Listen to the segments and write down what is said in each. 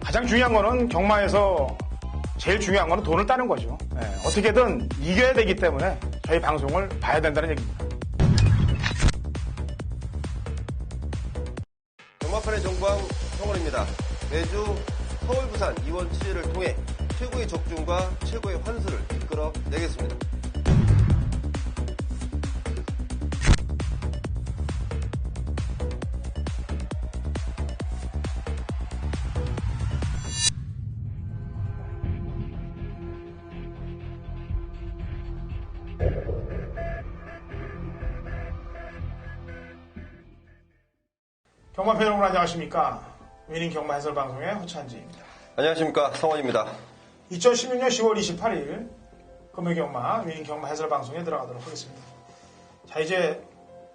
가장 중요한 거는 경마에서 제일 중요한 거는 돈을 따는 거죠. 어떻게든 이겨야 되기 때문에 저희 방송을 봐야 된다는 얘기입니다. 경마판의 정광 성원입니다. 매주 서울, 부산, 이원 취재를 통해 최고의 적중과 최고의 환수를 이끌어내겠습니다. 경마팬 여러분 안녕하십니까. 위닝 경마 해설 방송의 허찬지입니다. 안녕하십니까. 성원입니다. 2016년 10월 28일 금요경마 위닝 경마 해설 방송에 들어가도록 하겠습니다. 자, 이제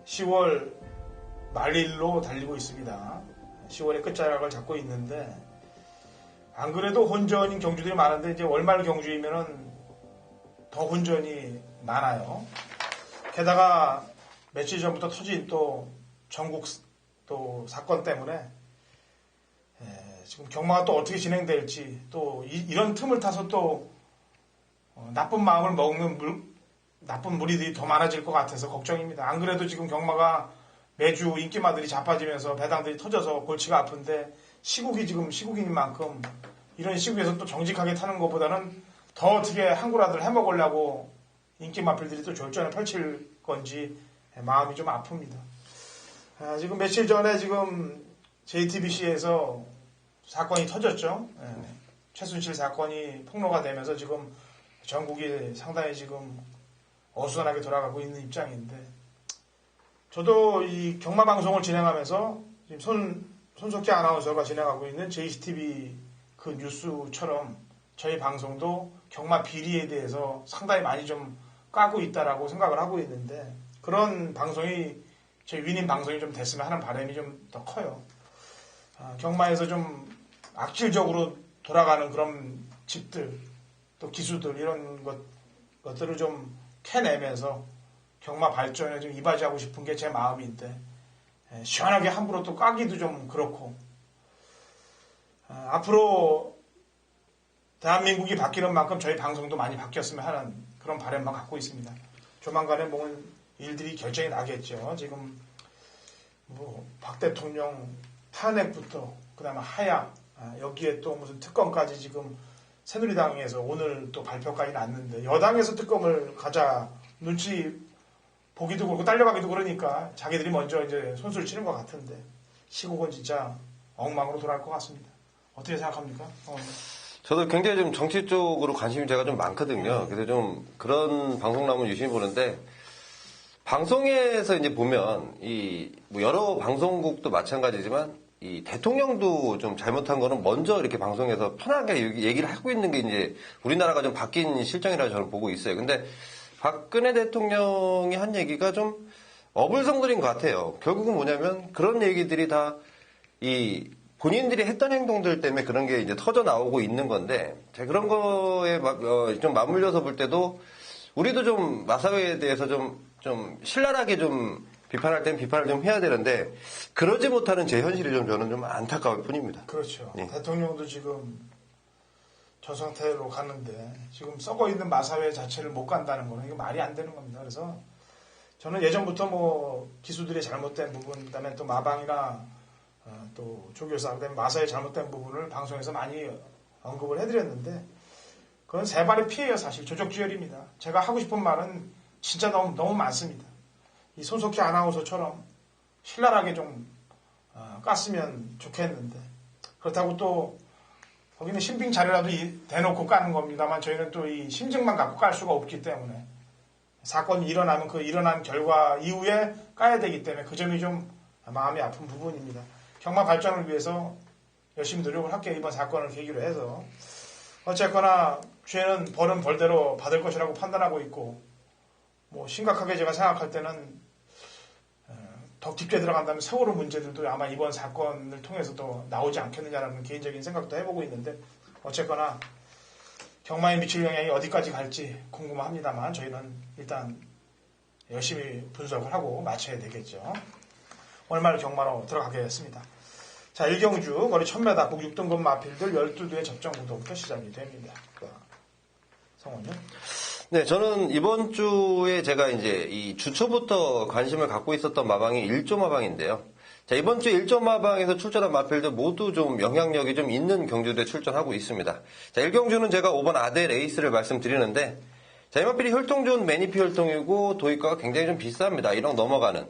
10월 말일로 달리고 있습니다. 10월의 끝자락을 잡고 있는데 안 그래도 혼전인 경주들이 많은데 이제 월말 경주이면은 더 혼전이 많아요. 게다가 며칠 전부터 터진 또 전국 또 사건 때문에 지금 경마가 또 어떻게 진행될지 또 이런 틈을 타서 또 나쁜 마음을 먹는 나쁜 무리들이 더 많아질 것 같아서 걱정입니다. 안 그래도 지금 경마가 매주 인기마들이 자빠지면서 배당들이 터져서 골치가 아픈데 시국이 지금 시국인 만큼 이런 시국에서 또 정직하게 타는 것보다는 더 어떻게 한구라들 해먹으려고 인기마필들이 또 졸전을 펼칠 건지 마음이 좀 아픕니다. 지금 며칠 전에 지금 JTBC에서 사건이 터졌죠. 최순실 사건이 폭로가 되면서 지금 전국이 상당히 지금 어수선하게 돌아가고 있는 입장인데 저도 이 경마 방송을 진행하면서 지금 손석희 아나운서가 진행하고 있는 JCTV 그 뉴스처럼 저희 방송도 경마 비리에 대해서 상당히 많이 좀 까고 있다라고 생각을 하고 있는데 그런 방송이 저희 위닝 방송이 좀 됐으면 하는 바람이 좀 더 커요. 경마에서 좀 악질적으로 돌아가는 그런 집들, 또 기수들 이런 것들을 좀 캐내면서 경마 발전에 좀 이바지하고 싶은 게 제 마음인데 시원하게 함부로 또 까기도 좀 그렇고 앞으로 대한민국이 바뀌는 만큼 저희 방송도 많이 바뀌었으면 하는 그런 바람만 갖고 있습니다. 조만간에 뭐 일들이 결정이 나겠죠. 지금 뭐 박 대통령 탄핵부터 그다음에 하야 여기에 또 무슨 특검까지 지금 새누리당에서 오늘 또 발표까지 났는데 여당에서 특검을 가자 눈치 보기도 그렇고 딸려가기도 그러니까 자기들이 먼저 이제 손수를 치는 것 같은데 시국은 진짜 엉망으로 돌아갈 것 같습니다. 어떻게 생각합니까? 저도 굉장히 좀 정치 쪽으로 관심이 제가 좀 많거든요. 그래서 좀 그런 방송 나오면 유심히 보는데 방송에서 이제 보면 뭐 여러 방송국도 마찬가지지만 이 대통령도 좀 잘못한 거는 먼저 이렇게 방송에서 편하게 얘기를 하고 있는 게 이제 우리나라가 좀 바뀐 실정이라고 저는 보고 있어요. 근데 박근혜 대통령이 한 얘기가 좀 어불성설인 것 같아요. 결국은 뭐냐면 그런 얘기들이 다 이 본인들이 했던 행동들 때문에 그런 게 이제 터져 나오고 있는 건데 제가 그런 거에 좀 맞물려서 볼 때도 우리도 좀 마사회에 대해서 좀 신랄하게 좀 비판할 땐 비판을 좀 해야 되는데 그러지 못하는 제 현실이 좀 저는 좀 안타까울 뿐입니다. 그렇죠. 예. 대통령도 지금 저 상태로 가는데 지금 썩어 있는 마사회 자체를 못 간다는 거는 이거 말이 안 되는 겁니다. 그래서 저는 예전부터 뭐 기수들의 잘못된 부분, 그다음에 또 마방이나 또 조교사, 그다음에 마사의 잘못된 부분을 방송에서 많이 언급을 해드렸는데 그건 세 발의 피해요. 사실 조적지혈입니다. 제가 하고 싶은 말은 진짜 너무 많습니다. 이 손석희 아나운서처럼 신랄하게 좀 깠으면 좋겠는데 그렇다고 또 거기는 신빙 자료라도 대놓고 까는 겁니다만 저희는 또 이 심증만 갖고 깔 수가 없기 때문에 사건이 일어나면 그 일어난 결과 이후에 까야 되기 때문에 그 점이 좀 마음이 아픈 부분입니다. 경마 발전을 위해서 열심히 노력을 할게요. 이번 사건을 계기로 해서 어쨌거나 죄는 벌은 벌대로 받을 것이라고 판단하고 있고 뭐 심각하게 제가 생각할 때는 더 깊게 들어간다면 세월호 문제들도 아마 이번 사건을 통해서도 나오지 않겠느냐라는 개인적인 생각도 해보고 있는데 어쨌거나 경마에 미칠 영향이 어디까지 갈지 궁금합니다만 저희는 일단 열심히 분석을 하고 맞춰야 되겠죠. 월말 경마로 들어가겠습니다. 자, 일경주 거리 1000m 국 6등급 마필들 12대의 접전 구도부터 시작이 됩니다. 성원요? 네, 저는 이번 주에 제가 이제 이 주초부터 관심을 갖고 있었던 마방이 1조 마방인데요. 자, 이번 주 1조 마방에서 출전한 마필들 모두 좀 영향력이 좀 있는 경주들에 출전하고 있습니다. 자, 1경주는 제가 5번 아델 에이스를 말씀드리는데, 자, 이 마필이 혈통 좋은 매니피 혈통이고 도입가가 굉장히 좀 비쌉니다. 1억 넘어가는.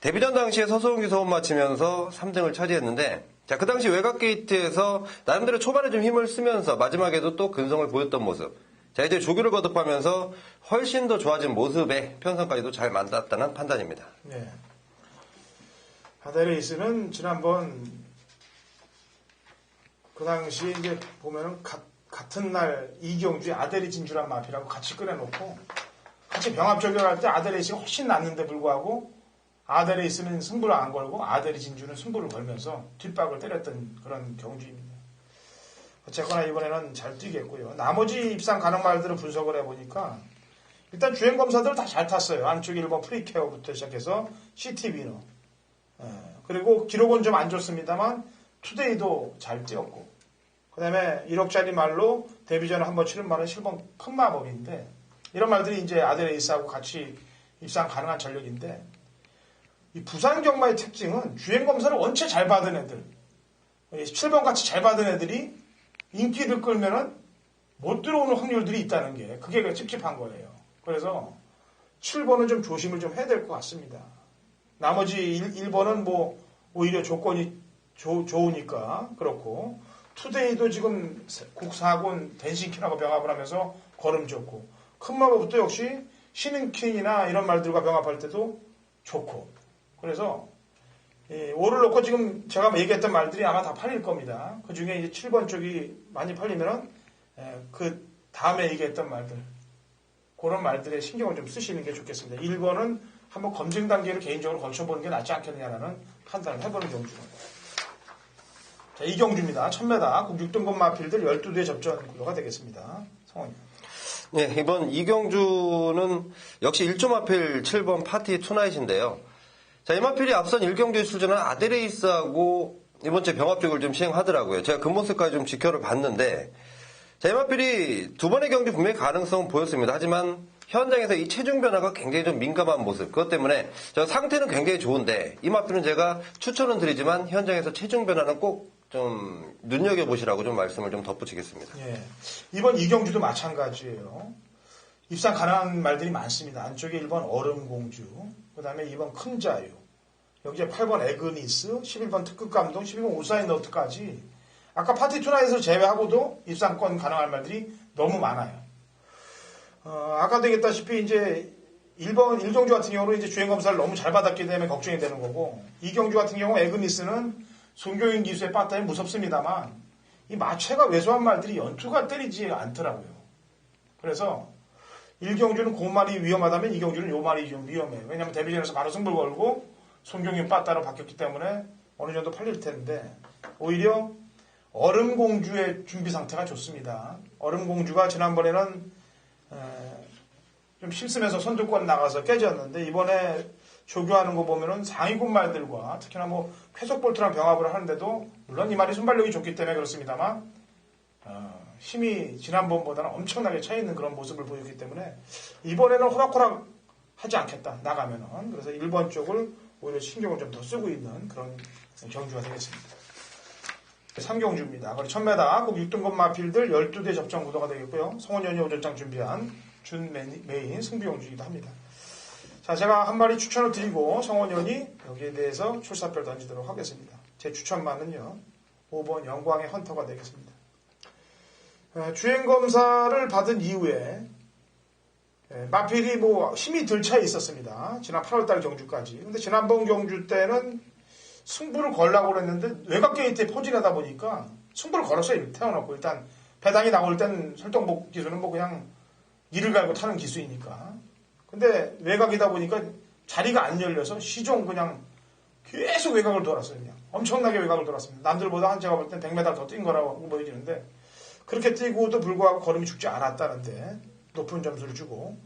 데뷔전 당시에 서소은기 소원 마치면서 3등을 차지했는데, 자, 그 당시 외곽 게이트에서 나름대로 초반에 좀 힘을 쓰면서 마지막에도 또 근성을 보였던 모습. 자, 이제 조교를 거듭하면서 훨씬 더 좋아진 모습에 편성까지도 잘 만났다는 판단입니다. 네. 아델레이스는 지난번 그 당시 이제 보면은 같은 날 이경주의 아델이 진주란 마피라고 같이 끓여놓고 같이 병합전결할 때 아델레이스가 훨씬 낫는데 불구하고 아델레이스는 승부를 안 걸고 아델이 진주는 승부를 걸면서 뒷박을 때렸던 그런 경주입니다. 어쨌거나 이번에는 잘 뛰겠고요. 나머지 입상 가능 말들을 분석을 해보니까 일단 주행 검사들을 다 잘 탔어요. 안쪽 1번 프리케어부터 시작해서 시티비너. 그리고 기록은 좀 안 좋습니다만 투데이도 잘 뛰었고 그 다음에 1억짜리 말로 데뷔 전에 한번 치른 말은 실버 큰 마법인데 이런 말들이 이제 아델레이스하고 같이 입상 가능한 전력인데 이 부산 경마의 특징은 주행 검사를 원체 잘 받은 애들 17번 같이 잘 받은 애들이 인기를 끌면은 못 들어오는 확률들이 있다는 게 그게 찝찝한 거예요. 그래서 7번은 좀 조심을 좀 해야 될 것 같습니다. 나머지 1번은 뭐 오히려 조건이 좋으니까 그렇고 투데이도 지금 국사군 댄싱퀸하고 병합을 하면서 걸음 좋고 큰마법도 역시 신인퀸이나 이런 말들과 병합할 때도 좋고 그래서 오를 놓고 지금 제가 얘기했던 말들이 아마 다 팔릴 겁니다. 그 중에 이제 7번 쪽이 많이 팔리면은 그 다음에 얘기했던 말들 그런 말들에 신경을 좀 쓰시는 게 좋겠습니다. 1번은 한번 검증 단계를 개인적으로 거쳐보는 게 낫지 않겠느냐라는 판단을 해보는 경주입니다. 자, 이 경주입니다. 1000m 국 6등급 마필들 12대의 접전 구도가 되겠습니다. 성원님. 네, 이번 이경주는 역시 1조 마필 7번 파티 투나잇인데요. 자, 이 마필이 앞선 1경주에 출전한 아델레이스하고 이번 주에 병합죽을 좀 시행하더라고요. 제가 그 모습까지 좀 지켜를 봤는데, 자, 이 마필이 두 번의 경주 분명히 가능성은 보였습니다. 하지만 현장에서 이 체중 변화가 굉장히 좀 민감한 모습. 그것 때문에 저 상태는 굉장히 좋은데 이 마필은 제가 추천은 드리지만 현장에서 체중 변화는 꼭 좀 눈여겨보시라고 좀 말씀을 좀 덧붙이겠습니다. 예. 이번 이경주도 마찬가지예요. 입상 가능한 말들이 많습니다. 안쪽에 1번 얼음공주, 그 다음에 2번 큰자유, 여기에 8번 에그니스, 11번 특급감동, 12번 우사인너트까지 아까 파티 투나잇을 제외하고도 입상권 가능한 말들이 너무 많아요. 아까도 얘기했다시피 이제 1번 1경주 같은 경우는 이제 주행검사를 너무 잘 받았기 때문에 걱정이 되는 거고 2경주 같은 경우 에그니스는 송교인 기수에 빠따니 무섭습니다만 이 마체가 왜소한 말들이 연투가 때리지 않더라고요. 그래서 1경주는 그 말이 위험하다면 2경주는 요 말이 좀 위험해요. 왜냐하면 데뷔전에서 바로 승부를 걸고 송경인 빠따로 바뀌었기 때문에 어느 정도 팔릴 텐데 오히려 얼음공주의 준비 상태가 좋습니다. 얼음공주가 지난번에는 좀 힘쓰면서 선두권 나가서 깨졌는데 이번에 조교하는 거 보면은 상위군 말들과 특히나 뭐 쾌속볼트랑 병합을 하는데도 물론 이 말이 순발력이 좋기 때문에 그렇습니다만 힘이 지난번보다는 엄청나게 차 있는 그런 모습을 보였기 때문에 이번에는 호락호락 하지 않겠다 나가면은 그래서 1번 쪽을 오히려 신경을 좀 더 쓰고 있는 그런 경주가 되겠습니다. 3경주입니다. 거리 1000m 국 6등급 마필들 12대 접전 구도가 되겠고요. 성원연이 오전장 준비한 준 메인 승부경주이기도 합니다. 자, 제가 한 마리 추천을 드리고 성원연이 여기에 대해서 출사표를 던지도록 하겠습니다. 제 추천만은요. 5번 영광의 헌터가 되겠습니다. 주행검사를 받은 이후에 마필이 뭐 힘이 들 차에 있었습니다. 지난 8월달 경주까지. 근데 지난번 경주 때는 승부를 걸라고 그랬는데 외곽 게이트에 포진하다 보니까 승부를 걸었어요. 태워놓고 일단 배당이 나올 땐 설동복 기수는 뭐 그냥 이를 갈고 타는 기수이니까. 근데 외곽이다 보니까 자리가 안 열려서 시종 그냥 계속 외곽을 돌았어요. 그냥 엄청나게 외곽을 돌았습니다. 남들보다 한 제가 볼 땐 100m 더 뛴 거라고 보여지는데 그렇게 뛰고도 불구하고 걸음이 죽지 않았다는데 높은 점수를 주고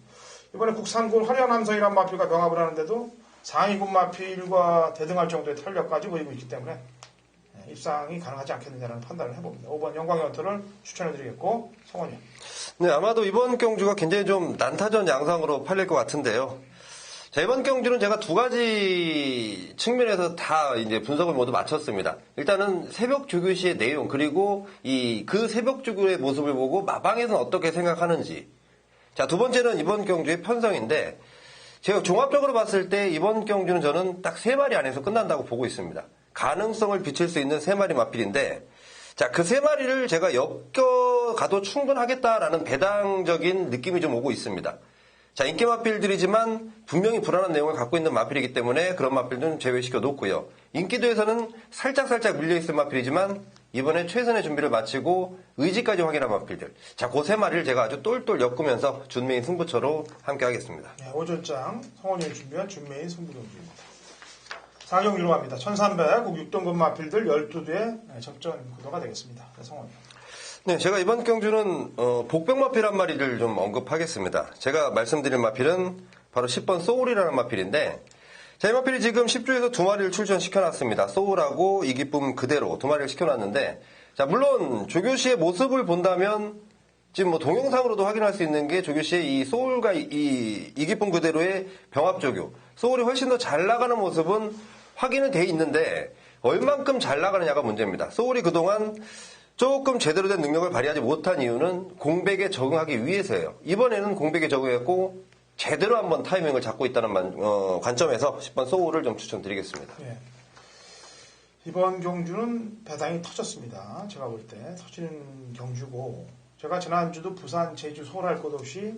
이번에 국산군 화려남성이란 마필과 병합을 하는데도 상위군 마필과 대등할 정도의 탄력까지 보이고 있기 때문에 입상이 가능하지 않겠느냐라는 판단을 해봅니다. 5번 영광연토를 추천해드리겠고, 성원이요. 네, 아마도 이번 경주가 굉장히 좀 난타전 양상으로 팔릴 것 같은데요. 자, 이번 경주는 제가 두 가지 측면에서 다 이제 분석을 모두 마쳤습니다. 일단은 새벽 조교 시의 내용, 그리고 그 새벽 조교의 모습을 보고 마방에서는 어떻게 생각하는지. 자, 두 번째는 이번 경주의 편성인데, 제가 종합적으로 봤을 때 이번 경주는 저는 딱 3마리 안에서 끝난다고 보고 있습니다. 가능성을 비칠 수 있는 3마리 마필인데, 자, 그 3마리를 제가 엮어가도 충분하겠다라는 배당적인 느낌이 좀 오고 있습니다. 자, 인기 마필들이지만 분명히 불안한 내용을 갖고 있는 마필이기 때문에 그런 마필들은 제외시켜 놓고요. 인기도에서는 살짝 밀려있을 마필이지만 이번에 최선의 준비를 마치고 의지까지 확인한 마필들. 자, 그 3마리를 제가 아주 똘똘 엮으면서 준메인 승부처로 함께 하겠습니다. 네, 오전장 성원이 준비한 준메인 승부경주입니다. 4경기로 갑니다. 1300, 6등급 마필들 12대의 접전 구도가 되겠습니다. 네, 성원이요. 네, 제가 이번 경주는 복병 마필 한 마리를 좀 언급하겠습니다. 제가 말씀드린 마필은 바로 10번 소울이라는 마필인데, 자, 이 마필이 지금 10주에서 2마리를 출전시켜놨습니다. 소울하고 이기쁨 그대로 2마리를 시켜놨는데, 자, 물론 조교시의 모습을 본다면 지금 뭐 동영상으로도 확인할 수 있는 게 조교시의 이 소울과 이 이기쁨 그대로의 병합 조교, 소울이 훨씬 더 잘 나가는 모습은 확인은 돼 있는데 얼만큼 잘 나가느냐가 문제입니다. 소울이 그동안 조금 제대로 된 능력을 발휘하지 못한 이유는 공백에 적응하기 위해서예요. 이번에는 공백에 적응했고 제대로 한번 타이밍을 잡고 있다는 관점에서 10번 소울을 좀 추천드리겠습니다. 예. 이번 경주는 배당이 터졌습니다. 제가 볼 때 터지는 경주고, 제가 지난주도 부산, 제주, 서울 할 것 없이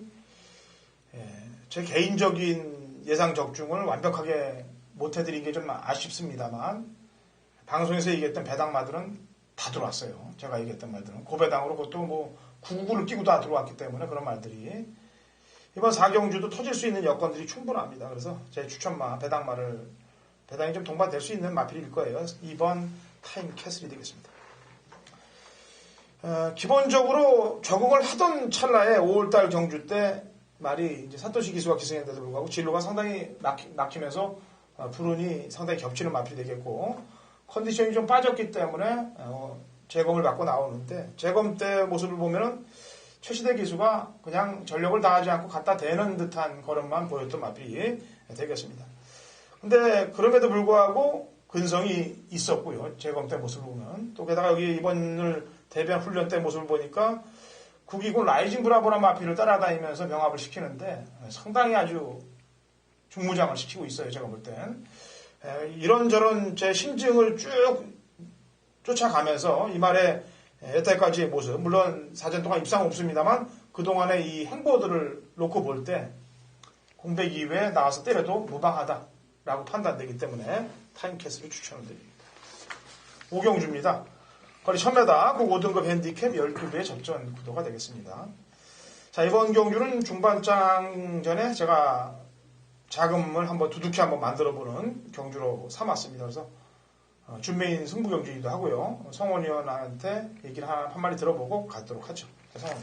제 개인적인 예상 적중을 완벽하게 못해드린 게 좀 아쉽습니다만, 방송에서 얘기했던 배당마들은 다 들어왔어요. 제가 얘기했던 말들은 고배당으로 그것도 뭐 999를 끼고 다 들어왔기 때문에 그런 말들이 이번 4경주도 터질 수 있는 여건들이 충분합니다. 그래서 제 추천마 배당이 좀 동반될 수 있는 마필일 거예요. 2번 타임 캐슬이 되겠습니다. 기본적으로 적응을 하던 찰나에 5월달 경주 때 말이 이제 사토시 기수가 기승했는데도 불구하고 진로가 상당히 막히면서 불운이 상당히 겹치는 마필이 되겠고, 컨디션이 좀 빠졌기 때문에 재검을 받고 나오는데, 재검 때 모습을 보면은 최시대 기수가 그냥 전력을 다하지 않고 갖다 대는 듯한 걸음만 보였던 마필이 되겠습니다. 근데 그럼에도 불구하고 근성이 있었고요. 재검 때 모습을 보면. 또 게다가 여기 이번을 대비한 훈련 때 모습을 보니까 국이군 라이징 브라보란 마필을 따라다니면서 병합을 시키는데 상당히 아주 중무장을 시키고 있어요. 제가 볼 땐. 이런저런 제 심증을 쭉 쫓아가면서 이 말에 여태까지의 모습, 물론 사전 동안 입상 없습니다만 그동안의 이 행보들을 놓고 볼 때 공백 이후에 나와서 때려도 무방하다라고 판단되기 때문에 타임캐슬을 추천을 드립니다. 오경주입니다. 거리 1000m, 그 5등급 핸디캡 12배의 접전 구도가 되겠습니다. 자, 이번 경주는 중반장 전에 제가 자금을 한번 두둑히 한번 만들어보는 경주로 삼았습니다. 그래서 준메인 승부 경주이기도 하고요. 성원 의원한테 얘기를 한 마리 들어보고 가도록 하죠. 성원.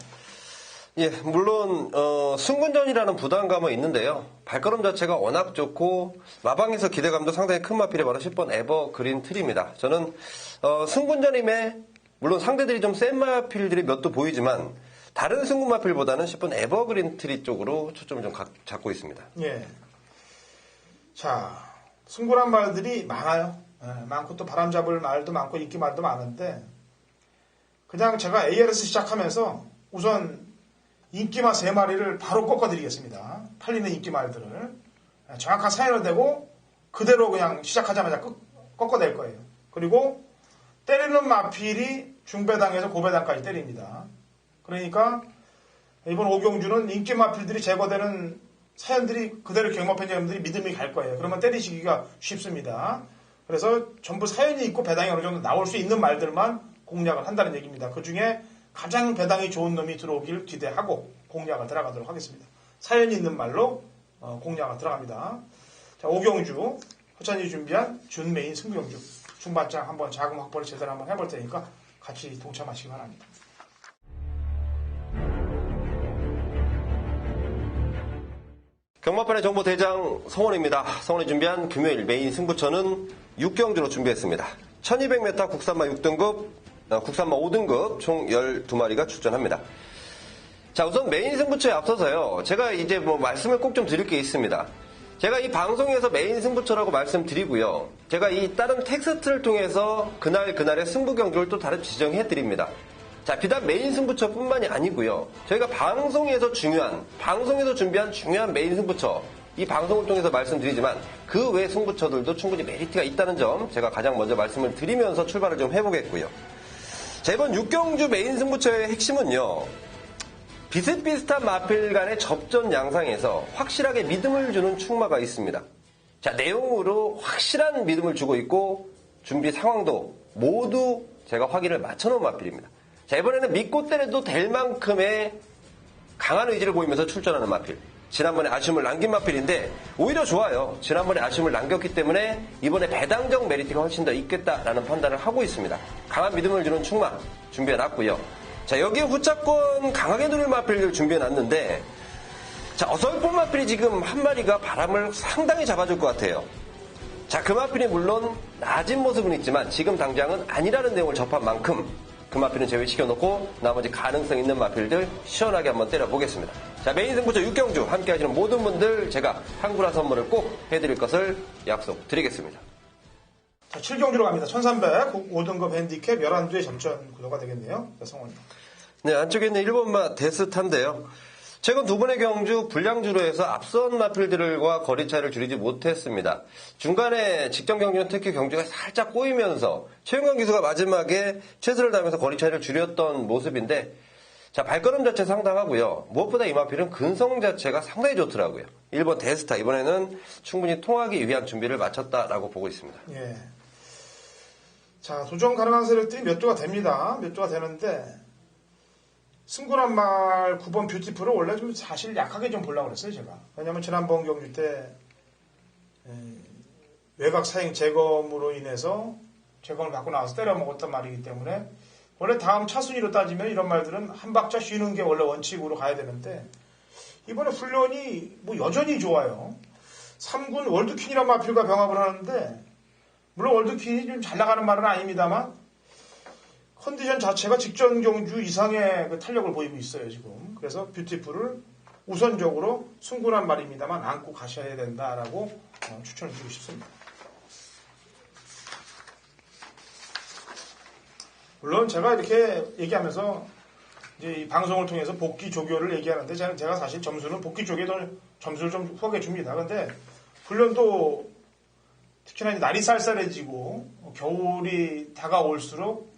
예, 물론 승군전이라는 부담감은 있는데요. 발걸음 자체가 워낙 좋고 마방에서 기대감도 상당히 큰 마필이 바로 10번 에버그린 트리입니다. 저는 승군전임에 물론 상대들이 좀 센 마필들이 몇 도 보이지만 다른 승군 마필보다는 10번 에버그린 트리 쪽으로 초점을 좀 잡고 있습니다. 예. 자, 승부란 말들이 많아요. 많고 또 바람 잡을 말도 많고 인기 말도 많은데, 그냥 제가 ARS 시작하면서 우선 인기말 3마리를 바로 꺾어드리겠습니다. 팔리는 인기말들을 정확한 사연을 대고 그대로 그냥 시작하자마자 꺾어낼 거예요. 그리고 때리는 마필이 중배당에서 고배당까지 때립니다. 그러니까 이번 오경주는 인기 마필들이 제거되는 사연들이 그대로 경마팬여러분들이 믿음이 갈 거예요. 그러면 때리시기가 쉽습니다. 그래서 전부 사연이 있고 배당이 어느 정도 나올 수 있는 말들만 공략을 한다는 얘기입니다. 그 중에 가장 배당이 좋은 놈이 들어오길 기대하고 공략을 들어가도록 하겠습니다. 사연이 있는 말로 공략을 들어갑니다. 자, 오경주, 허찬이 준비한 준메인 승부경주. 중반장 한번 자금 확보를 제대로 한번 해볼 테니까 같이 동참하시기 바랍니다. 경마판의 정보대장 성원입니다. 성원이 준비한 금요일 메인 승부처는 6경주로 준비했습니다. 1200m 국산마 6등급, 국산마 5등급 총 12마리가 출전합니다. 자, 우선 메인 승부처에 앞서서요. 제가 이제 말씀을 꼭 좀 드릴 게 있습니다. 제가 이 방송에서 메인 승부처라고 말씀드리고요. 제가 이 다른 텍스트를 통해서 그날의 승부 경주를 또 다른 지정해 드립니다. 자, 비단 메인 승부처뿐만이 아니고요. 저희가 방송에서 준비한 중요한 메인 승부처, 이 방송을 통해서 말씀드리지만 그 외 승부처들도 충분히 메리트가 있다는 점 제가 가장 먼저 말씀을 드리면서 출발을 좀 해보겠고요. 자, 이번 6경주 메인 승부처의 핵심은요. 비슷비슷한 마필 간의 접전 양상에서 확실하게 믿음을 주는 충마가 있습니다. 자, 내용으로 확실한 믿음을 주고 있고 준비 상황도 모두 제가 확인을 맞춰놓은 마필입니다. 자, 이번에는 믿고 때려도 될 만큼의 강한 의지를 보이면서 출전하는 마필. 지난번에 아쉬움을 남긴 마필인데 오히려 좋아요. 지난번에 아쉬움을 남겼기 때문에 이번에 배당적 메리트가 훨씬 더 있겠다라는 판단을 하고 있습니다. 강한 믿음을 주는 충마 준비해놨고요. 자, 여기에 후차권 강하게 누릴 마필을 준비해놨는데 자, 어설픈 마필이 지금 한 마리가 바람을 상당히 잡아줄 것 같아요. 자, 그 마필이 물론 낮은 모습은 있지만 지금 당장은 아니라는 내용을 접한 만큼 그 마필은 제외시켜놓고 나머지 가능성 있는 마필들 시원하게 한번 때려보겠습니다. 자, 메인 승부처 6경주 함께 하시는 모든 분들 제가 한구라 선물을 꼭 해드릴 것을 약속드리겠습니다. 자, 7경주로 갑니다. 1300 5등급 핸디캡 11두의 접전 구도가 되겠네요. 성원. 네, 안쪽에 있는 1번마 데스타인데요. 최근 두 번의 경주 불량주로 해서 앞선 마필들과 거리차를 줄이지 못했습니다. 중간에 직전 경주는 특히 경주가 살짝 꼬이면서 최윤관 기수가 마지막에 최선을 다하면서 거리차를 줄였던 모습인데 자, 발걸음 자체 상당하고요. 무엇보다 이 마필은 근성 자체가 상당히 좋더라고요. 1번 데스타 이번에는 충분히 통하기 위한 준비를 마쳤다라고 보고 있습니다. 예. 자, 도전 가능한 세력들이 몇 조가 됩니다. 몇 조가 되는데 승군한 말 9번 뷰티풀을 원래 좀 사실 약하게 좀 보려고 그랬어요, 제가. 왜냐면 지난번 경주 때 외곽 사행 재검으로 인해서 재검을 갖고 나와서 때려 먹었단 말이기 때문에 원래 다음 차순위로 따지면 이런 말들은 한 박자 쉬는 게 원래 원칙으로 가야 되는데 이번에 훈련이 여전히 좋아요. 3군 월드퀸이란 마필과 병합을 하는데 물론 월드퀸이 좀 잘 나가는 말은 아닙니다만 컨디션 자체가 직전 경주 이상의 그 탄력을 보이고 있어요, 지금. 그래서 뷰티풀을 우선적으로 승군한 말입니다만 안고 가셔야 된다라고 추천을 드리고 싶습니다. 물론 제가 이렇게 얘기하면서 이제 이 방송을 통해서 복귀 조교를 얘기하는데 제가 사실 점수는 복귀 조교에 점수를 좀 후하게 줍니다. 그런데 훈련도 특히나 날이 쌀쌀해지고 겨울이 다가올수록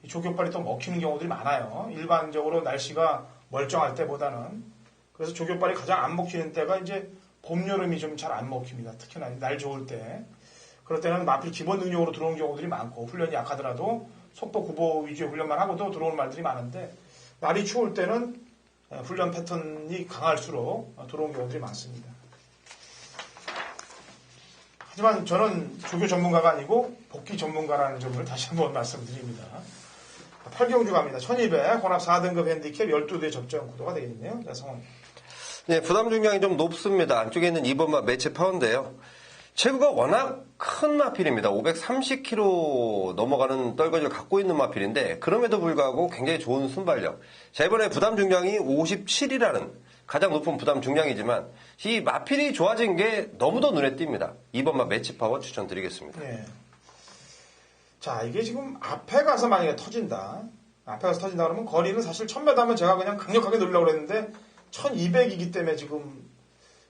조교빨이 또 먹히는 경우들이 많아요. 일반적으로 날씨가 멀쩡할 때보다는. 그래서 조교빨이 가장 안 먹히는 때가 이제 봄, 여름이 좀 잘 안 먹힙니다. 특히나 날 좋을 때. 그럴 때는 마필 기본 능력으로 들어오는 경우들이 많고 훈련이 약하더라도 속보, 구보 위주의 훈련만 하고도 들어오는 말들이 많은데 날이 추울 때는 훈련 패턴이 강할수록 들어오는 경우들이 많습니다. 하지만 저는 조교 전문가가 아니고 복귀 전문가라는 점을 다시 한번 말씀드립니다. 8경주 갑니다. 1200 혼합 4등급 핸디캡 12대 접전 구도가 되겠네요. 성원. 네, 부담 중량이 좀 높습니다. 안쪽에 있는 2번마 매치 파운드예요. 체구가 워낙 큰 마필입니다. 530kg 넘어가는 떨거지를 갖고 있는 마필인데 그럼에도 불구하고 굉장히 좋은 순발력. 자, 이번에 부담 중량이 57이라는 가장 높은 부담 중량이지만 이 마필이 좋아진 게 너무도 눈에 띕니다. 2번마 매치 파워 추천드리겠습니다. 네. 자, 이게 지금 앞에 가서 만약에 터진다. 앞에 가서 터진다 그러면 거리는 사실 1000m면 제가 그냥 강력하게 누르려고 그랬는데 1200이기 때문에 지금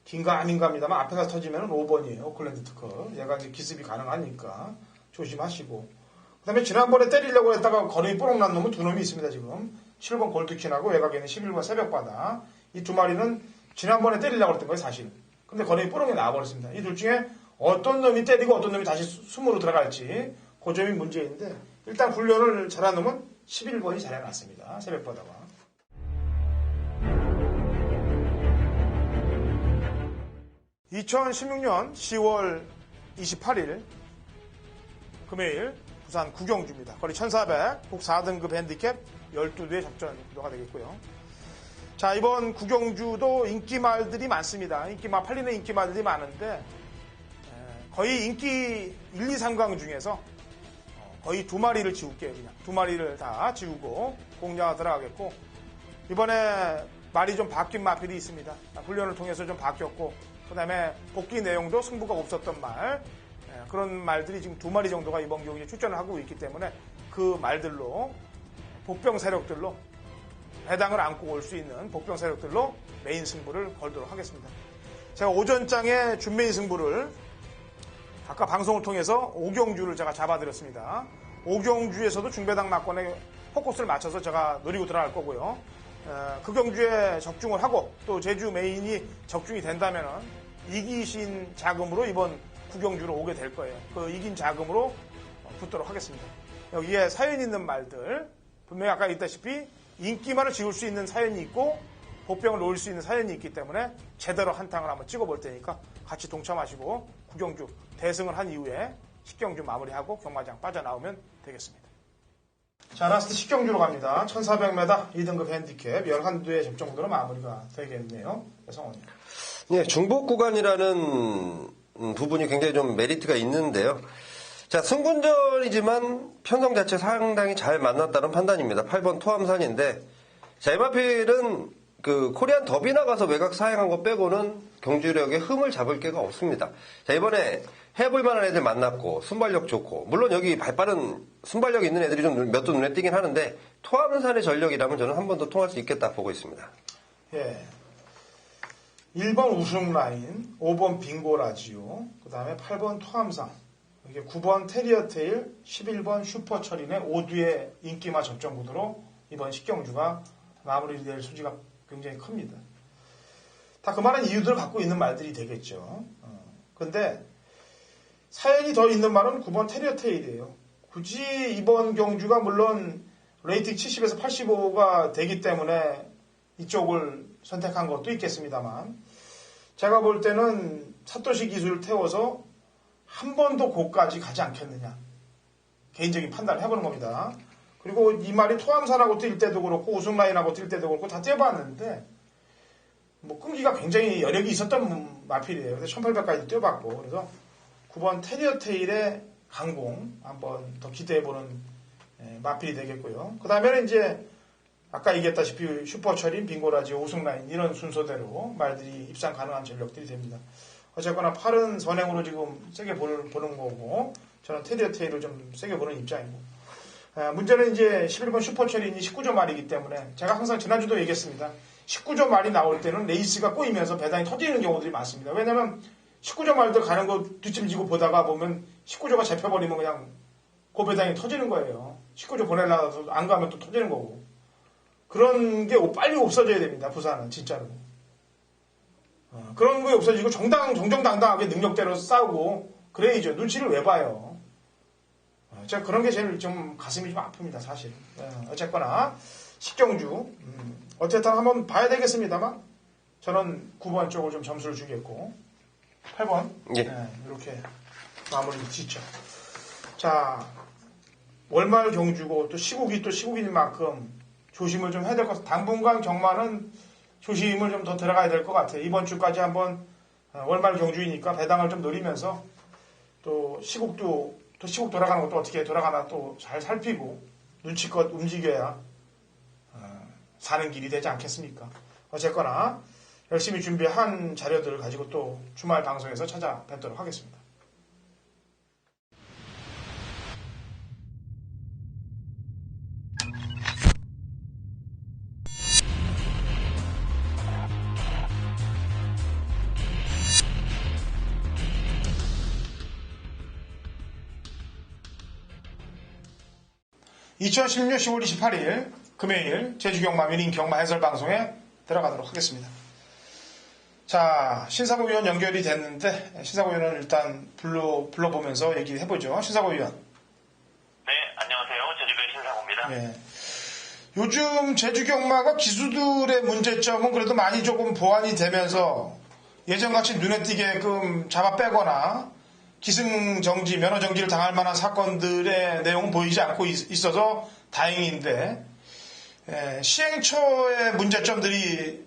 긴가 아닌가 합니다만 앞에 가서 터지면 5번이에요. 오클랜드 특허. 얘가 이제 기습이 가능하니까 조심하시고. 그 다음에 지난번에 때리려고 했다가 거리 뽀록 난 놈은 두 놈이 있습니다, 지금. 7번 골드킨하고 외곽에는 11번 새벽바다. 이 두 마리는 지난번에 때리려고 했던 거예요, 사실. 근데 거리 뽀록이 나와버렸습니다. 이 둘 중에 어떤 놈이 때리고 어떤 놈이 다시 숨으로 들어갈지 그 점이 문제인데 일단 훈련을 잘한 놈은 11번이 잘해놨습니다. 새벽바다가. (2016년 10월 28일) 금요일 부산 구경주입니다. 거리 1400 북 4등급 핸디캡 12대 접전 구도가 되겠고요. 자, 이번 구경주도 인기말들이 많습니다. 팔리는 인기말들이 많은데 거의 인기 1, 2, 3강 중에서 거의 2마리를 지울게요. 그냥 2마리를 다 지우고 공략 들어가겠고, 이번에 말이 좀 바뀐 마필이 있습니다. 훈련을 통해서 좀 바뀌었고, 그 다음에 복귀 내용도 승부가 없었던 말, 그런 말들이 지금 2마리 정도가 이번 경기에 출전을 하고 있기 때문에 그 말들로 복병 세력들로 배당을 안고 올 수 있는 복병 세력들로 메인 승부를 걸도록 하겠습니다. 제가 오전장에 준메인 승부를 아까 방송을 통해서 오경주를 제가 잡아드렸습니다. 오경주에서도 중배당 막권에 포커스를 맞춰서 제가 노리고 들어갈 거고요. 그 경주에 적중을 하고 또 제주 메인이 적중이 된다면 이기신 자금으로 이번 구경주로 오게 될 거예요. 그 이긴 자금으로 붙도록 하겠습니다. 여기에 사연 있는 말들, 분명히 아까言った시피 인기만을 지울 수 있는 사연이 있고 복병을 놓을 수 있는 사연이 있기 때문에 제대로 한탕을 한번 찍어볼 테니까 같이 동참하시고 구경주 대승을 한 이후에 식경주 마무리하고 경마장 빠져나오면 되겠습니다. 자, 라스트 식경주로 갑니다. 1400m 2등급 핸디캡 11두의 접종으로 마무리가 되겠네요. 성원님. 예, 중복 구간이라는 부분이 굉장히 좀 메리트가 있는데요. 자, 승분전이지만 편성 자체 상당히 잘 만났다는 판단입니다. 8번 토암산인데, 자, 이마필은 그 코리안 더비 나가서 외곽 사행한 거 빼고는 경주력에 흠을 잡을 게가 없습니다. 자, 이번에 해볼 만한 애들 만났고 순발력 좋고, 물론 여기 발빠른 순발력 있는 애들이 좀 몇 도 눈에 띄긴 하는데 토암산의 전력이라면 저는 한 번 더 통할 수 있겠다 보고 있습니다. 예. 1번 우승 라인, 5번 빙고 라지오, 그 다음에 8번 토암산, 이게 9번 테리어 테일, 11번 슈퍼 철인의 5두의 인기마 접전 구도로 이번 식경주가 마무리될 소지가 굉장히 큽니다. 다 그만한 이유들을 갖고 있는 말들이 되겠죠. 근데 사연이 더 있는 말은 9번 테리어 테일이에요. 굳이 이번 경주가 물론 레이팅 70에서 85가 되기 때문에 이쪽을 선택한 것도 있겠습니다만, 제가 볼 때는 사토시 기술을 태워서 한 번도 고까지 가지 않겠느냐, 개인적인 판단을 해보는 겁니다. 그리고 이 말이 토암산하고 뛸 때도 그렇고 우승라인하고 뛸 때도 그렇고 다 뛰어봤는데 뭐 끈기가 굉장히 여력이 있었던 마필이에요. 그래서 1800까지 뛰어봤고, 그래서 9번 테리어 테일의 강공 한번 더 기대해보는 마필이 되겠고요. 그 다음에는 이제 아까 얘기했다시피 슈퍼철인, 빙고라지, 우승라인 이런 순서대로 말들이 입상 가능한 전력들이 됩니다. 어쨌거나 8은 선행으로 지금 세게 보는 거고, 저는 테리어 테일을 좀 세게 보는 입장이고, 문제는 이제 11번 슈퍼철인이 19점 말이기 때문에 제가 항상 지난주도 얘기했습니다. 19점 말이 나올 때는 레이스가 꼬이면서 배당이 터지는 경우들이 많습니다. 왜냐면 19점 말들 가는 거 뒷짐지고 보다가 보면 19조가 잡혀버리면 그냥 그 배당이 터지는 거예요. 19조 보내려고 안 가면 또 터지는 거고. 그런 게 빨리 없어져야 됩니다. 부산은 진짜로. 그런 게 없어지고 정정당당하게 능력대로 싸우고 그래야죠. 눈치를 왜 봐요. 제가 그런 게 제일 좀 가슴이 좀 아픕니다. 사실. 어쨌거나 식경주 어쨌든 한번 봐야 되겠습니다만 저는 9번 쪽을 좀 점수를 주겠고 8번 예. 이렇게 마무리 짓죠. 자, 월말 경주고 또 시국인 만큼 조심을 좀 해야 될 것 같아요. 당분간 경마는 조심을 좀 더 들어가야 될 것 같아요. 이번 주까지 한번 월말 경주이니까 배당을 좀 노리면서 또 시국 돌아가는 것도 어떻게 돌아가나 또 잘 살피고 눈치껏 움직여야 사는 길이 되지 않겠습니까? 어쨌거나 열심히 준비한 자료들을 가지고 또 주말 방송에서 찾아뵙도록 하겠습니다. (2016년 10월 28일) 금요일 제주경마 위닝 경마 해설 방송에 들어가도록 하겠습니다. 자, 신사고 위원 연결이 됐는데 신사고 위원을 일단 불러보면서 얘기를 해보죠. 신사고 위원. 네, 안녕하세요. 제주도의 신사고입니다. 네. 요즘 제주경마가 기수들의 문제점은 그래도 많이 조금 보완이 되면서 예전같이 눈에 띄게끔 잡아 빼거나 기승정지, 면허정지를 당할 만한 사건들의 내용은 보이지 않고 있어서 다행인데 시행처의 문제점들이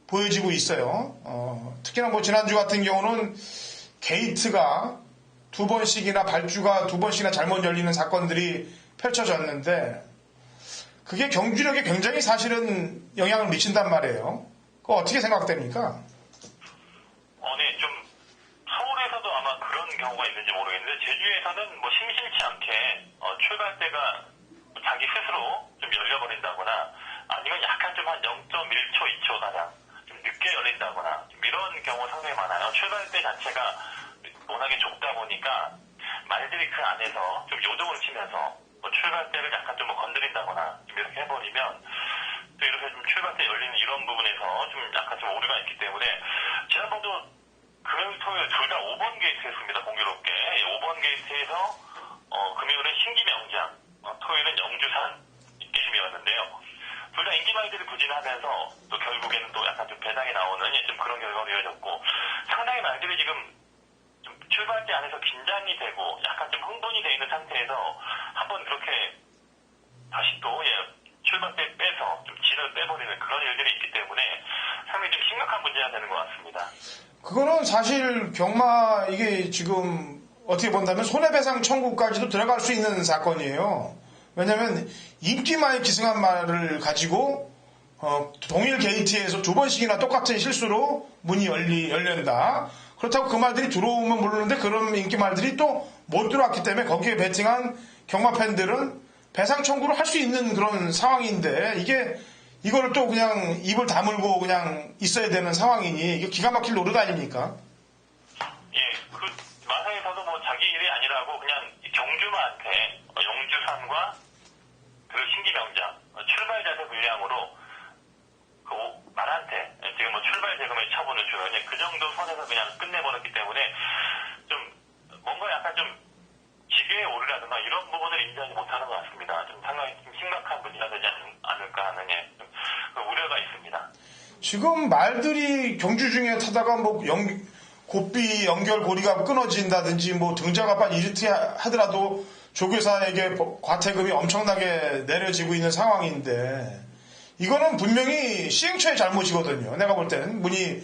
보여지고 있어요. 특히나 뭐 지난주 같은 경우는 게이트가 두 번씩이나 발주가 두 번씩이나 잘못 열리는 사건들이 펼쳐졌는데 그게 경주력에 굉장히 사실은 영향을 미친단 말이에요. 그거 어떻게 생각됩니까? 네, 좀 서울에서도 아마 그런 경우가 있는지 모르겠는데 제주에서는 뭐 심심치 않게 출발대가 자기 스스로 좀 열려버린다거나 아니면 약간 좀 한 0.1초, 2초 가량 좀 늦게 열린다거나 좀 이런 경우 상당히 많아요. 출발대 자체가 워낙에 좁다 보니까 말들이 그 안에서 좀 요동을 치면서 뭐 출발대를 약간 좀 건드린다거나 좀 이렇게 해버리면 또 이렇게 좀 출발대 열리는 이런 부분에서 좀 약간 좀 오류가 있기 때문에 지난번도 금요일, 토요일 둘 다 5번 게이트였습니다. 공교롭게 5번 게이트에서 금요일은 신기명장, 토요일은 영주산 게임이었는데요. 둘 다 인기 말들이 부진하면서 또 결국에는 또 약간 좀 배당이 나오는 좀 그런 결과가 이어졌고 상당히 말들이 지금 좀 출발대 안에서 긴장이 되고 약간 좀 흥분이 돼 있는 상태에서 한번 그렇게 다시 또 출발대 빼서 좀 진을 빼버리는 그런 일들이 있기 때문에 상당히 좀 심각한 문제가 되는 것 같습니다. 그거는 사실 경마 이게 지금 어떻게 본다면 손해배상 청구까지도 들어갈 수 있는 사건이에요. 왜냐하면 인기마에 기승한 말을 가지고 동일 게이트에서 두 번씩이나 똑같은 실수로 문이 열린다. 그렇다고 그 말들이 들어오면 모르는데 그런 인기 말들이 또 못 들어왔기 때문에 거기에 베팅한 경마 팬들은 배상 청구를 할 수 있는 그런 상황인데 이거를 또 그냥 입을 다물고 그냥 있어야 되는 상황이니 이게 기가 막힐 노릇 아닙니까? 예, 그 마사에서도 뭐 자기 일이 아니라고 그냥 경주마한테 영주산과 그리고 신기명장 출발 자세 불량으로 그 말한테 지금 뭐 출발 대금의 처분을 주면 그 정도 선에서 그냥 끝내버렸기 때문에 좀 뭔가 약간 좀 기계의 오류라든가 이런 부분을 인지하지 못하는 것 같습니다. 좀 상당히 좀 심각한 문제가 되지 않을까 하는 좀 그 우려가 있습니다. 지금 말들이 경주 중에 타다가 뭐 고삐 연결고리가 끊어진다든지 뭐 등자가 이렇게 하더라도 조교사에게 과태금이 엄청나게 내려지고 있는 상황인데 이거는 분명히 시행처의 잘못이거든요. 내가 볼 때는 문이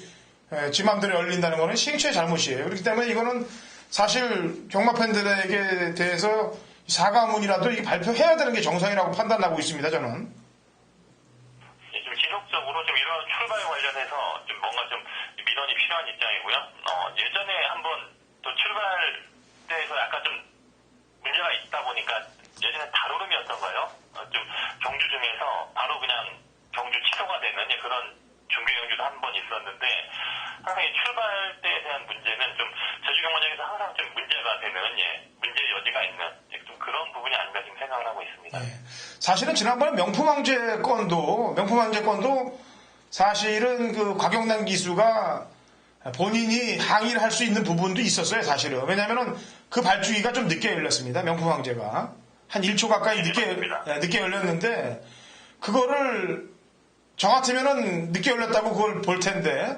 지 맘대로 열린다는 거는 시행처의 잘못이에요. 그렇기 때문에 이거는 사실 경마 팬들에게 대해서 사과문이라도 이게 발표해야 되는 게 정상이라고 판단하고 있습니다. 저는. 좀 지속적으로 좀 이런 출발 관련해서 좀 뭔가 좀 민원이 필요한 입장이고요. 예전에 한번 또 출발대에서 약간 좀 문제가 있다 보니까 예전에 달오름이었던가요? 좀 경주 중에서 바로 그냥 경주 취소가 되는 그런 중계 경주도 한 번 있었는데 항상 이 출발대에 대한 문제는 좀 제주 경마장에서 항상 좀 문제가 되는 문제의 여지가 있는 좀 그런 부분이 아닌가 지금 생각을 하고 있습니다. 네. 사실은 지난번에 명품황제 건도 사실은 그 곽영란 기수가 본인이 항의를 할 수 있는 부분도 있었어요, 사실은. 왜냐면은 그 발주기가 좀 늦게 열렸습니다, 명품황제가. 한 1초 가까이 늦게 열렸는데, 그거를 저 같으면은 늦게 열렸다고 그걸 볼 텐데,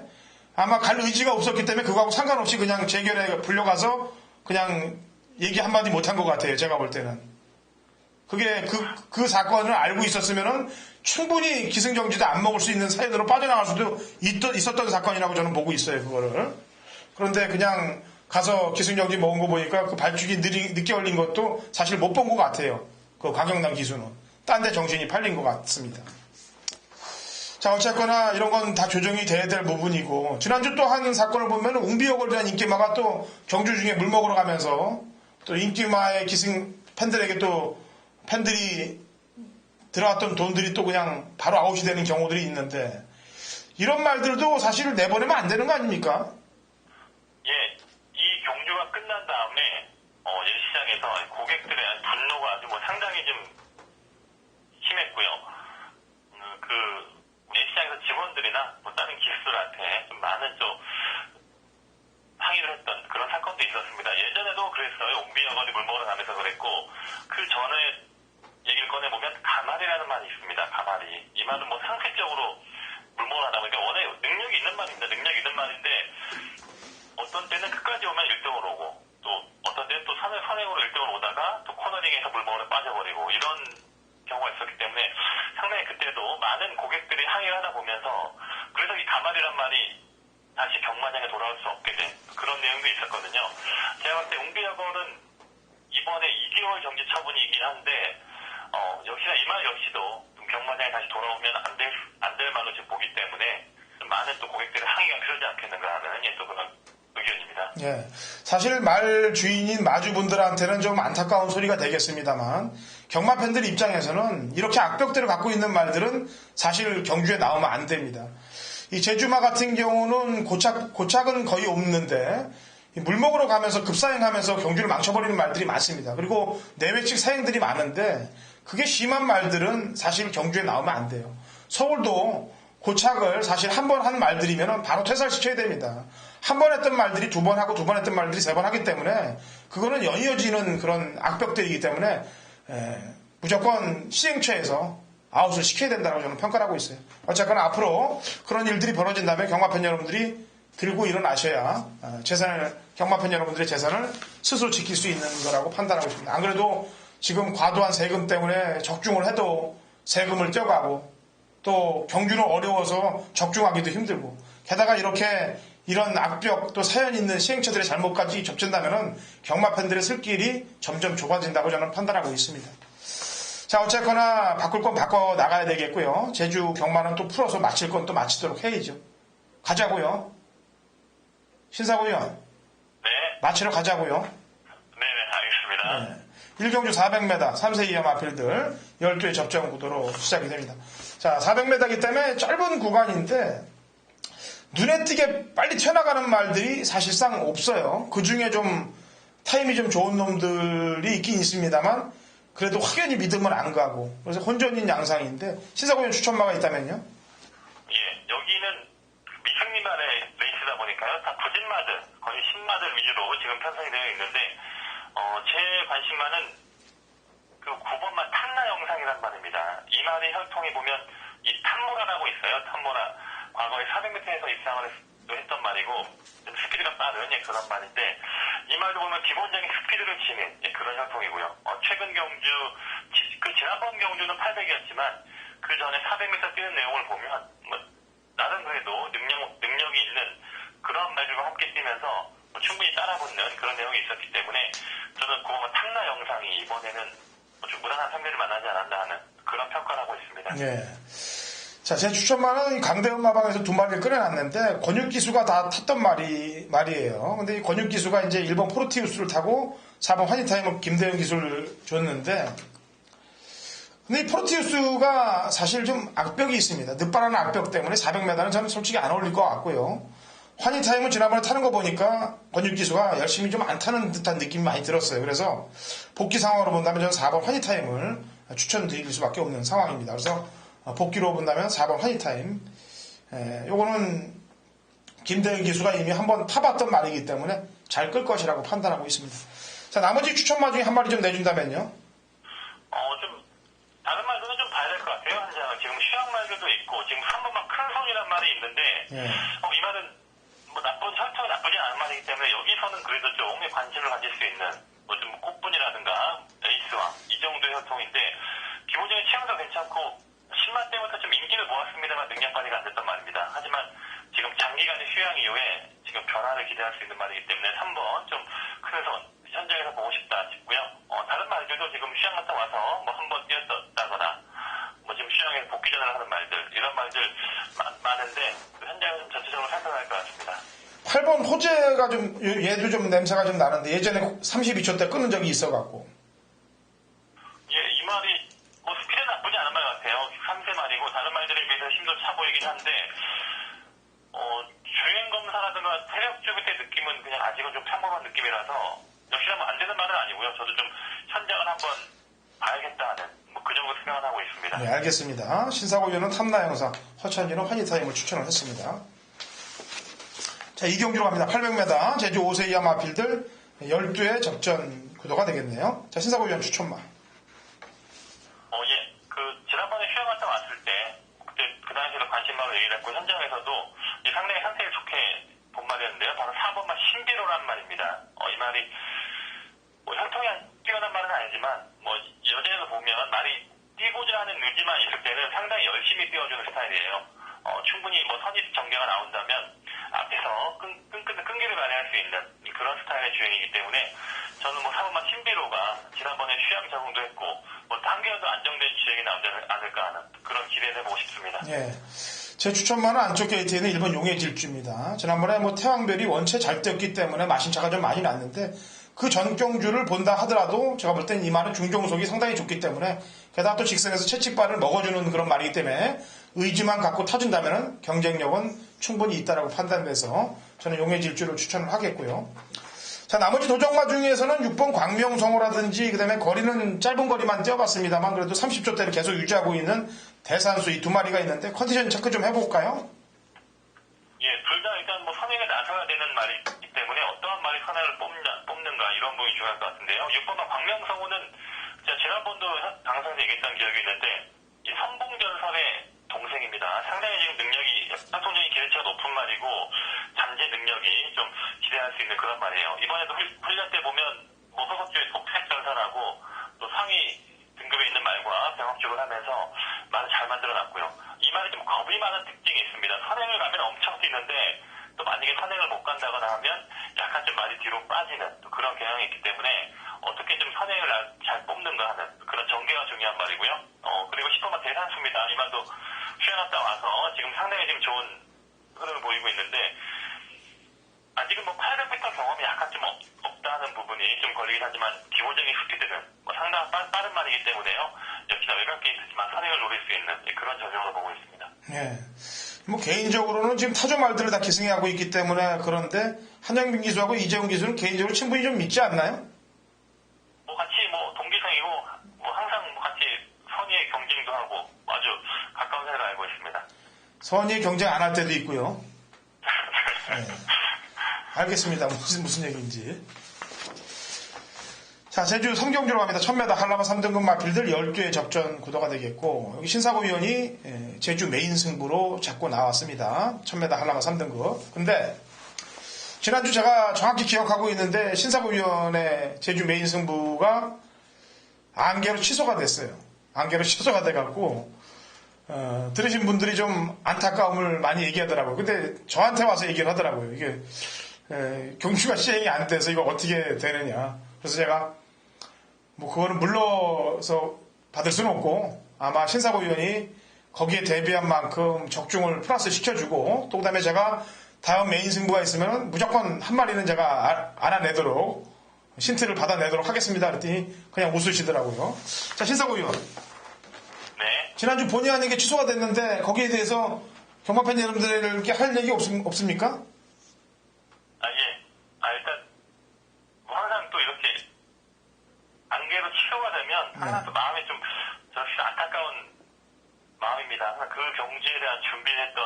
아마 갈 의지가 없었기 때문에 그거하고 상관없이 그냥 재결에 불려가서 그냥 얘기 한마디 못한 것 같아요, 제가 볼 때는. 그게 그 사건을 알고 있었으면은 충분히 기승전지도 안 먹을 수 있는 사연으로 빠져나갈 수도 있었던 사건이라고 저는 보고 있어요, 그거를. 그런데 그냥 가서 기승전지 먹은 거 보니까 그 발주기 늦게 열린 것도 사실 못 본 것 같아요. 그 곽영남 기수는. 딴 데 정신이 팔린 것 같습니다. 자, 어쨌거나 이런 건 다 조정이 돼야 될 부분이고, 지난주 또 한 사건을 보면 웅비역을 대한 인기마가 또 경주 중에 물 먹으러 가면서 또 인기마의 기승 팬들에게 또 팬들이 들어갔던 돈들이 또 그냥 바로 아웃이 되는 경우들이 있는데 이런 말들도 사실 내보내면 안 되는 거 아닙니까? 예, 이 경주가 끝난 다음에 예시장에서 고객들의 분노가 아주 상당히 좀 심했고요. 예시장에서 직원들이나 다른 기수들한테 좀 많은 좀 항의를 했던 그런 사건도 있었습니다. 예전에도 그랬어요. 옹비여관이 물 먹으러 가면서 그랬고 그 전에 얘기를 꺼내보면 가말이라는 말이 있습니다. 가말이. 이 말은 상식적으로 물 먹으러 가다 보니까 원래 능력이 있는 말입니다. 능력이 있는 말인데 어떤 때는 끝까지 오면 1등으로 오고 또 어떤 때는 또 선행으로 1등으로 오다가 또 코너링에서 물 먹으러 빠져버리고 이런 경우가 있었기 때문에 상당히 그때도 많은 고객들이 항의를 하다 보면서 그래서 이 가말이란 말이 다시 경마장에 돌아올 수 없게 된 그런 내용도 있었거든요. 제가 봤을 때 옹기혁은 이번에 2개월 정지 처분이긴 한데 역시나 이 말 역시도 좀 경마장에 다시 돌아오면 안 될 말로 지금 보기 때문에 좀 많은 또 고객들의 항의가 필요하지 않겠는가 하는 또 그런 의견입니다. 예. 사실 말 주인인 마주분들한테는 좀 안타까운 소리가 되겠습니다만 경마 팬들 입장에서는 이렇게 악벽들을 갖고 있는 말들은 사실 경주에 나오면 안 됩니다. 이 제주마 같은 경우는 고착은 거의 없는데 물먹으러 가면서 급사행하면서 경주를 망쳐버리는 말들이 많습니다. 그리고 내외측 사행들이 많은데 그게 심한 말들은 사실 경주에 나오면 안 돼요. 서울도 고착을 사실 한 번 한 말들이면 바로 퇴살시켜야 됩니다. 한 번 했던 말들이 두 번 하고 두 번 했던 말들이 세 번 하기 때문에 그거는 연이어지는 그런 악벽들이기 때문에 무조건 시행처에서 아웃을 시켜야 된다고 저는 평가를 하고 있어요. 어쨌거나 앞으로 그런 일들이 벌어진다면 경마팬 여러분들이 들고 일어나셔야 경마팬 여러분들의 재산을 스스로 지킬 수 있는 거라고 판단하고 있습니다. 안 그래도 지금 과도한 세금 때문에 적중을 해도 세금을 떼어가고 또 경주는 어려워서 적중하기도 힘들고 게다가 이렇게 이런 악벽 또 사연 있는 시행처들의 잘못까지 겹친다면 경마 팬들의 쓸 길이 점점 좁아진다고 저는 판단하고 있습니다. 자, 어쨌거나 바꿀 건 바꿔 나가야 되겠고요. 제주 경마는 또 풀어서 마칠 건 또 마치도록 해야죠. 가자고요. 신사고 의원. 네. 마치러 가자고요. 네네, 알겠습니다. 네. 1경주 400m 3세 이하 마필들 12의 접전 구도로 시작이 됩니다. 자, 400m이기 때문에 짧은 구간인데 눈에 띄게 빨리 튀어나가는 말들이 사실상 없어요. 그 중에 좀 타임이 좀 좋은 놈들이 있긴 있습니다만 그래도 확연히 믿음은 안 가고 그래서 혼전인 양상인데 신사고의 추천마가 있다면요? 예, 여기는 미승리만의 레이스다 보니까요. 다 구진마들, 거의 10마들 위주로 지금 편성이 되어 있는데 제 관심만은 그 9번마 탐나 영상이란 말입니다. 이 말이 혈통에 보면 이 탐모라라고 있어요. 탐모라. 과거에 400m에서 입상을 했던 말이고 좀 스피드가 빠른 그런 말인데 이 말도 보면 기본적인 스피드를 치는 그런 혈통이고요. 최근 경주, 지난번 경주는 800이었지만 그 전에 400m 뛰는 내용을 보면 나름 그래도 능력이 있는 그런 말들과 함께 뛰면서 충분히 따라붙는 그런 내용이 있었기 때문에 저는 그거가 탐나 영상이 이번에는 좀 무난한 상대를 만나지 않았나 하는 그런 평가를 하고 있습니다. 네. 자, 제 추천마는 강대현 마방에서 두 마리를 끌어놨는데 권육기수가 다 탔던 말이에요. 근데 이 권육기수가 이제 1번 프로티우스를 타고 4번 환희타임을 김대현 기수를 줬는데 근데 이 프로티우스가 사실 좀 악벽이 있습니다. 늦바라는 악벽 때문에 400m는 저는 솔직히 안 어울릴 것 같고요. 환희타임은 지난번에 타는 거 보니까 권육기수가 열심히 좀 안 타는 듯한 느낌이 많이 들었어요. 그래서 복귀 상황으로 본다면 저는 4번 환희타임을 추천드릴 수밖에 없는 상황입니다. 그래서 복귀로 본다면 4번 환희타임. 요거는 김대현 기수가 이미 한번 타봤던 말이기 때문에 잘 끌 것이라고 판단하고 있습니다. 자, 나머지 추천마 중에 한 마리 좀 내준다면요? 좀 다른 말들은 좀 봐야 될 것 같아요. 한장은 지금 휴양 말들도 있고 지금 3번만 큰 손이란 말이 있는데 이 말은 혈통이 나쁘지 않은 말이기 때문에 여기서는 그래도 조금의 관심을 가질 수 있는 좀 꽃분이라든가 에이스왕 이 정도의 혈통인데 기본적인 체형도 괜찮고 10만 때부터 좀 인기를 모았습니다만 능력 발휘가 안 됐단 말입니다. 하지만 지금 장기간의 휴양 이후에 지금 변화를 기대할 수 있는 말이기 때문에 3번 좀 큰 손 현장에서 보고 싶다 싶고요. 다른 말들도 지금 휴양 갔다 와서 한 번 뛰었다거나 지금 휴양에서 복귀전을 하는 말들 이런 말들 많은데 현장에서 좀 전체적으로 살펴봐야 할 것 같습니다. 8번 호재가 얘도 좀 냄새가 좀 나는데 예전에 32초 때 끊은 적이 있어갖고. 예, 이 말이 스피드 나쁘지 않은 말 같아요. 3세 말이고 다른 말들에 비해서 힘도 차 보이긴 한데 주행 검사라든가 체력 쪽의 느낌은 그냥 아직은 좀 평범한 느낌이라서 역시나 안 되는 말은 아니고요. 저도 좀 현장을 한번 봐야겠다 하는 그 정도 생각을 하고 있습니다. 네, 알겠습니다. 신사고 의원은 탐나 영상, 허찬이는 환희타임을 추천을 했습니다. 자, 이 경기로 갑니다. 800m 제주 5세 이하 마필들 12의 접전 구도가 되겠네요. 자, 신사고 의원 추천마. 예. 지난번에 휴양 갔다 왔을 때, 그때 그 당시에도 관심마로 얘기를 했고, 현장에서도 상당히 상태가 좋게 본 말이었는데요. 바로 4번마 신비로란 말입니다. 이 말이, 혈통이 뛰어난 말은 아니지만, 여전에도 보면 말이 뛰고자 하는 의지만 있을 때는 상당히 열심히 뛰어주는 스타일이에요. 충분히 선입 전개가 나온다면, 앞에서 끈기를 발휘할 수 있는 내년도 안정된 기획이 나오지 않을까 하는 그런 기대를 해보고 싶습니다. 예. 제 추천만은 안쪽 게이트에는 일본 용의 질주입니다. 지난번에 뭐 태왕별이 원체 잘 뛰었기 때문에 마신차가 좀 많이 났는데 그 전 경주를 본다 하더라도 제가 볼 땐 이 말은 중종속이 상당히 좋기 때문에 게다가 또 직선에서 채찍발을 먹어주는 그런 말이기 때문에 의지만 갖고 타준다면 경쟁력은 충분히 있다라고 판단돼서 저는 용의 질주를 추천을 하겠고요. 자, 나머지 도적마 중에서는 6번 광명성호라든지 그다음에 거리는 짧은 거리만 뛰어봤습니다만 그래도 30초대를 계속 유지하고 있는 대산수 이 두 마리가 있는데 컨디션 체크 좀 해볼까요? 예, 둘 다 일단 뭐 선행에 나서야 되는 말이 있기 때문에 어떠한 말이 선행을 뽑는가 이런 부분이 중요할 것 같은데요. 6번만 광명성호는 제가 지난번도 방송에서 얘기했던 기억이 있는데 이 선봉전선의 동생입니다. 상당히 지금 능력이 합동적인 기대치가 높은 말이고 잠재 능력이 좀 기대할 수 있는 그런 말이에요. 이번에도 훈련 때 보면 뭐 소속주의 독색전선하고 또 상위 등급에 있는 말과 병합죽을 하면서 말을 잘 만들어놨고요. 이 말이 좀 겁이 많은 특징이 있습니다. 선행을 가면 엄청 뛰는데 또 만약에 선행을 못 간다거나 하면 약간 좀 말이 뒤로 빠지는 또 그런 경향이 있기 때문에 어떻게 좀 선행을 잘 뽑는가 하는 그런 전개가 중요한 말이고요. 그리고 10번만 대산수입니다. 이 말도 휴양갔다 와서 지금 상당히 지금 좋은 흐름을 보이고 있는데 아직은 뭐 800m 경험이 약간 좀 없다는 부분이 좀 걸리긴 하지만 기본적인 스피드는 뭐 상당히 빠른 말이기 때문에요. 역시나 외곽 게이트지만 선행을 노릴 수 있는 그런 전형으로 보고 있습니다. 예. 뭐 개인적으로는 지금 타조 말들을 다 기승하고 있기 때문에 그런데 한영빈 기수하고 이재훈 기수는 개인적으로 충분히 좀 믿지 않나요? 뭐 같이 뭐 동기생이고 뭐 항상 뭐 같이 선의의 경쟁도 하고 아주 가까운 사이로 알고 있습니다. 선의 경쟁 안 할 때도 있고요. 예. 알겠습니다. 무슨 얘기인지. 자, 제주 성경주로 갑니다. 1000m 한라마 3등급 마필들 12의 접전 구도가 되겠고, 여기 신사고 위원이 제주 메인 승부로 잡고 나왔습니다. 1000m 한라마 3등급. 근데, 지난주 제가 정확히 기억하고 있는데, 신사고 위원의 제주 메인 승부가 안개로 취소가 됐어요. 안개로 취소가 돼갖고, 들으신 분들이 좀 안타까움을 많이 얘기하더라고요. 근데 저한테 와서 얘기를 하더라고요. 이게, 경주가 시행이 안 돼서 이거 어떻게 되느냐. 그래서 제가, 뭐, 그거는 물러서 받을 수는 없고, 아마 신사고 위원이 거기에 대비한 만큼 적중을 플러스 시켜주고, 또 그 다음에 제가 다음 메인 승부가 있으면 무조건 한 마리는 제가 알아내도록, 신트를 받아내도록 하겠습니다. 그랬더니 그냥 웃으시더라고요. 자, 신사고 위원. 네. 지난주 본의 아니게 취소가 됐는데, 거기에 대해서 경마팬 여러분들에게 할 얘기 없습니까? 일단, 뭐 항상 또 이렇게 안개로 치료가 되면 항상 또 마음이 좀 역시 안타까운 마음입니다. 항상 그 경주에 대한 준비했던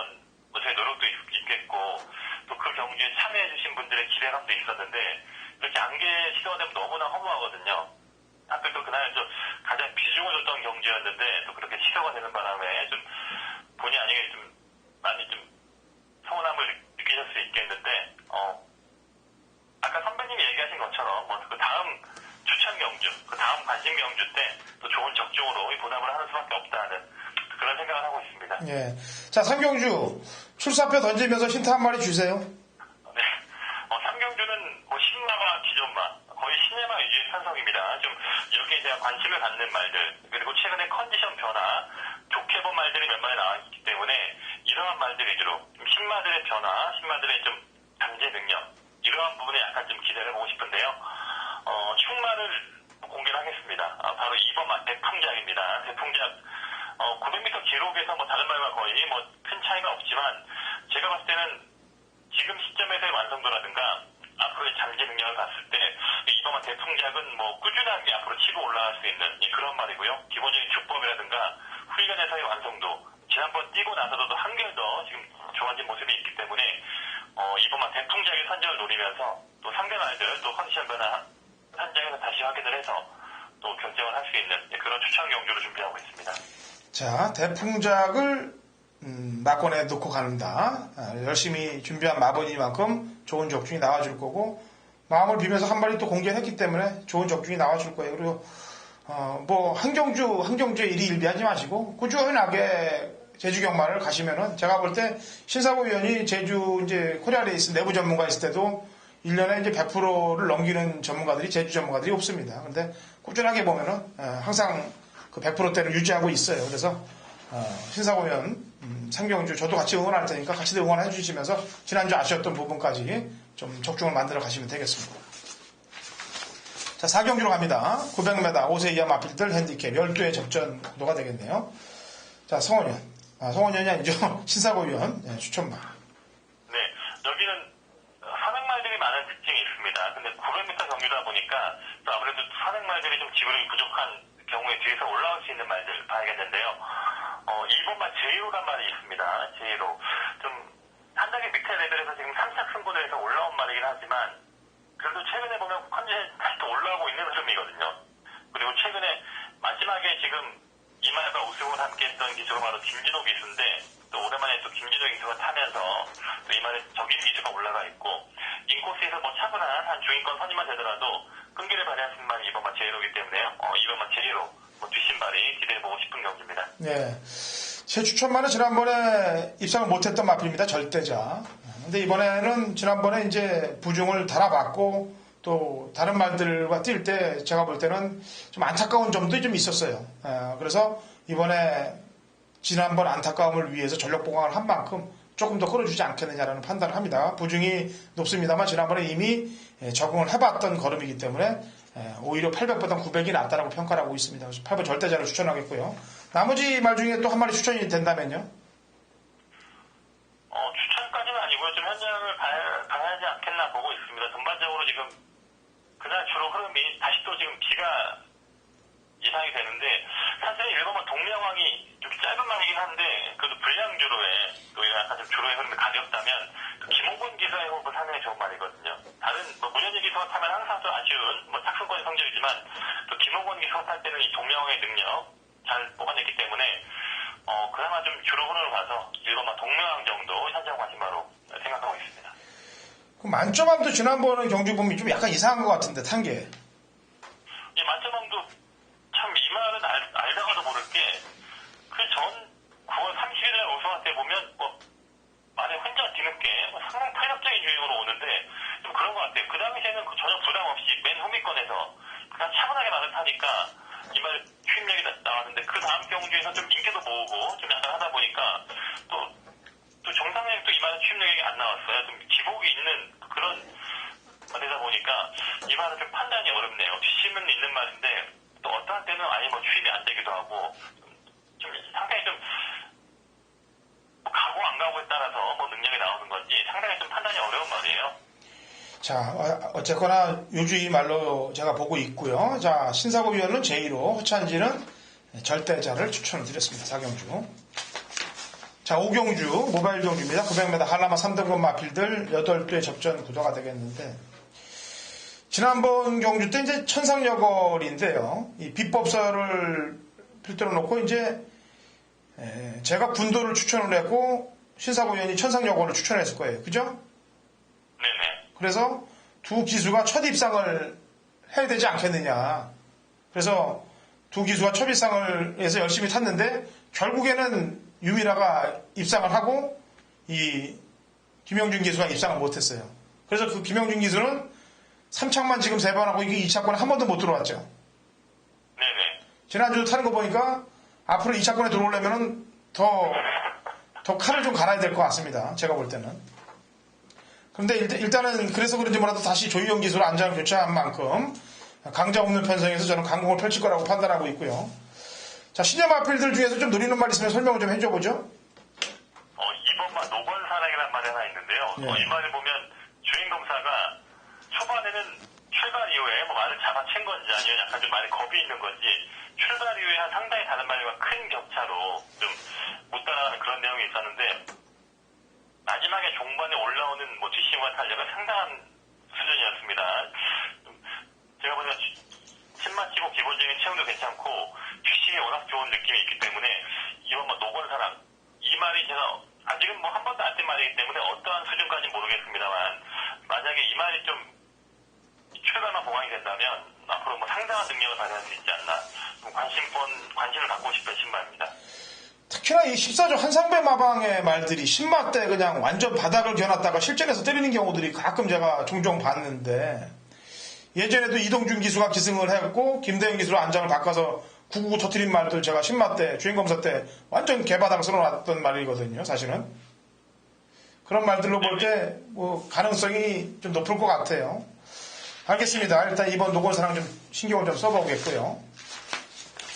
뭐 저희 노력도 있겠고 또 그 경주에 참여해주신 분들의 기대감도 있었는데 이렇게 안개 치료가 되면 너무나 허무하거든요. 하필 또 그날 좀 가장 비중을 줬던 경주였는데 또 그렇게 치료가 되는 바람에 좀 본의 아니게 좀 많이 좀 서운함을 느끼실 수 있겠는데 아까 선배님이 얘기하신 것처럼 뭐 그 다음 추천 경주, 그 다음 관심 경주 때 또 좋은 적중으로 이 보답을 하는 수밖에 없다는 그런 생각을 하고 있습니다. 예. 자, 삼경주 출사표 던지면서 힌트 한 마리 주세요. 네. 삼경주는 뭐 신마와 기존마, 거의 시네마 위주의 편성입니다. 좀 여기에 대한 관심을 갖는 말들, 그리고 최근에 컨디션 변화, 좋게 본 말들이 몇 마리 나왔기 때문에 이러한 말들 위주로 신마들의 변화, 신마들의 좀 잠재 능력, 이러한 부분에 약간 좀 기대를 해보고 싶은데요. 충마를 공개를 하겠습니다. 바로 2번 대풍작입니다. 대풍작 900m 기록에서 뭐 다른 말과 거의 뭐 큰 차이가 없지만 제가 봤을 때는 지금 시점에서의 완성도라든가 앞으로의 잠재 능력을 봤을 때 2번 대풍작은 뭐 꾸준하게 앞으로 치고 올라갈 수 있는 그런 말이고요. 기본적인 주법이라든가 훈련에서의 완성도 지난번 뛰고 나서도 한결 더 지금 좋아진 모습이 있기 때문에 이번만 대풍작의 선정을 노리면서 또 상대말들 또 컨디션 변화 현장에서 다시 확인을 해서 또 경쟁을 할 수 있는 그런 추천 경주를 준비하고 있습니다. 자, 대풍작을 막권에 놓고 간다. 열심히 준비한 마번이만큼 좋은 적중이 나와줄 거고 마음을 비면서 한 마리 또 공개했기 때문에 좋은 적중이 나와줄 거예요. 그리고 뭐 한 경주에 일희일비하지 마시고 꾸준하게 제주 경마를 가시면은 제가 볼 때 신사고 위원이 제주 이제 코리아 레이스 내부 전문가 있을 때도 1년에 이제 100%를 넘기는 전문가들이 제주 전문가들이 없습니다. 근데 꾸준하게 보면은 항상 그 100%대를 유지하고 있어요. 그래서 신사공연 상경주 저도 같이 응원할 테니까 같이들 응원해 주시면서 지난주 아쉬웠던 부분까지 좀 적중을 만들어 가시면 되겠습니다. 자, 4경주로 갑니다. 900m 5세 이하 마필들 핸디캡 12의 접전 구도가 되겠네요. 자, 성원현. 성원현이 아니죠. 신사고위원 추천마. 네, 여기는 산악말들이 많은 특징이 있습니다. 근데 900m 경주다 보니까 또 아무래도 산악말들이 좀 지구력이 부족한 경우에 뒤에서 올라올 수 있는 말들 봐야겠는데요. 1번마 제이로란 말이 있습니다. 제이로. 좀 한 단계 밑에 레벨에서 지금 3착 승부대에서 올라온 말이긴 하지만 그래도 최근에 보면 컨디션이 다시 또 올라오고 있는 흐름이거든요. 그리고 최근에 마지막에 지금 이말과 우승을 함께 했던 기수가 바로 김진호 기수인데 또 오랜만에 또 김진호 기수가 타면서 또 이말에 적임 기수가 올라가 있고 인코스에서 뭐 차분한 한 중위권 선임만 되더라도 끈기를 발휘한 신발이 이번마 제이로이기 때문에요. 이번마 제이로 뒷신발이 기대해보고 싶은 경기입니다. 네. 제 추천만은 지난번에 입상을 못했던 마필입니다. 절대자. 근데 이번에는 지난번에 이제 부중을 달아봤고 또 다른 말들과 뛸 때 제가 볼 때는 좀 안타까운 점도 좀 있었어요. 그래서 이번에 지난번 안타까움을 위해서 전력 보강을 한 만큼 조금 더 끌어주지 않겠느냐라는 판단을 합니다. 부중이 높습니다만 지난번에 이미 적응을 해봤던 걸음이기 때문에 오히려 800보다 900이 낫다라고 평가를 하고 있습니다. 그래서 8번 절대자를 추천하겠고요. 나머지 말 중에 또 한 마리 추천이 된다면요? 추천까지는 아니고요. 좀 현장을 봐야지 않겠나 보고 있습니다. 전반적으로 지금 그날 주로 흐름이 다시 또 지금 비가 예상이 되는데 사실 일본은 동명왕이 좀 짧은 말이긴 한데 그래도 불량주로에 또 약간 좀 주로의 흐름이 가볍다면 김호곤 기사의 호흡은 상당히 좋은 말이거든요. 다른 문현일 기수가 타면 항상 좀 아쉬운 탁승권의 성질이지만 또 김호곤 기수가 탈 때는 이 동명왕의 능력 잘 뽑아냈기 때문에 그나마 좀 주로 흐름을 봐서 일본만 동명왕 정도 현장 관심바로 생각하고 있습니다. 그 만점함도 지난번에 경주 보면 좀 약간 이상한 것 같은데 탄 게. 이 만점왕도 참 이 말은 알다가도 모를 게 그 전 9월 30일에 우승할 때 보면 말에 혼자 뒤늦게 상당히 탄력적인 유행으로 오는데 좀 그런 것 같아요. 그 당시에는 전혀 부담 없이 맨 후미권에서 그냥 차분하게 말을 타니까 이 말 추임력이 나왔는데 그 다음 경주에서 좀 인기도 모으고 좀 약간 하다 보니까 또 정상적인 또 이 말은 추임력이 안 나왔어요. 좀 기복이 있는 그런 되다 보니까 이 말은 좀 판단이 어렵네요. 뒷심은 있는 말인데 또 어떠한 때는 아예 추임이 안 되기도 하고 좀 상당히 좀 가고 안 가고에 따라서 능력이 나오는 건지 상당히 좀 판단이 어려운 말이에요. 자, 어쨌거나 요주 이 말로 제가 보고 있고요. 자, 신사고 위원은 제2로, 허찬지는 절대자를 추천을 드렸습니다. 4경주. 자, 5경주, 모바일 경주입니다. 900m 한라마 3등급 마필들 8대 접전 구도가 되겠는데, 지난번 경주 때 이제 천상여걸인데요. 이 비법설을 필두로 놓고 이제, 제가 군도를 추천을 했고, 신사고 위원이 천상여걸을 추천했을 거예요. 그죠? 네네. 그래서 두 기수가 첫 입상을 해야 되지 않겠느냐. 그래서 두 기수가 첫 입상을 해서 열심히 탔는데 결국에는 유미라가 입상을 하고 이 김영준 기수가 입상을 못했어요. 그래서 그 김영준 기수는 3착만 지금 3번 하고 이게 2착권에 한 번도 못 들어왔죠. 네네. 지난주 타는 거 보니까 앞으로 2착권에 들어오려면 더 칼을 좀 갈아야 될 것 같습니다. 제가 볼 때는. 그런데 일단은 그래서 그런지 몰라도 다시 조희영 기수로 안장을 교체한 만큼 강자 없는 편성에서 저는 강공을 펼칠 거라고 판단하고 있고요. 자, 신여 마필들 중에서 좀 노리는 말 있으면 설명을 좀 해줘보죠. 이번만 노건사랑이라는 말이 하나 있는데요. 네. 이 말을 보면 주인검사가 초반에는 출발 이후에 말을 잡아챈 건지 아니면 약간 좀 말에 겁이 있는 건지 출발 이후에 한 상당히 다른 말과 큰 격차로 좀 못 따라가는 그런 내용이 있었는데 마지막에 종반에 올라오는 뒷심과 탄력은 상당한 수준이었습니다. 제가 보면 침만 치고 기본적인 체형도 괜찮고 뒷심이 워낙 좋은 느낌이 있기 때문에 이번 노건사랑 이 말이 제가 아직은 한 번도 안 뗀 말이기 때문에 어떠한 수준까지는 모르겠습니다만 만약에 이 말이 좀 출발만 보강이 된다면 앞으로 상당한 능력을 발휘할 수 있지 않나 관심을 갖고 싶은 신발입니다. 특히나 이 14조 한상배 마방의 말들이 신마 때 그냥 완전 바닥을 겨놨다가 실전에서 때리는 경우들이 가끔 제가 종종 봤는데 예전에도 이동준 기수가 기승을 했고 김대현 기수로 안장을 바꿔서 구구구 터트린 말들 제가 신마 때, 주행검사 때 완전 개바당 쓸어놨던 말이거든요, 사실은. 그런 말들로 볼 때, 뭐, 가능성이 좀 높을 것 같아요. 알겠습니다. 일단 이번 노골사랑 좀 신경을 좀 써보겠고요.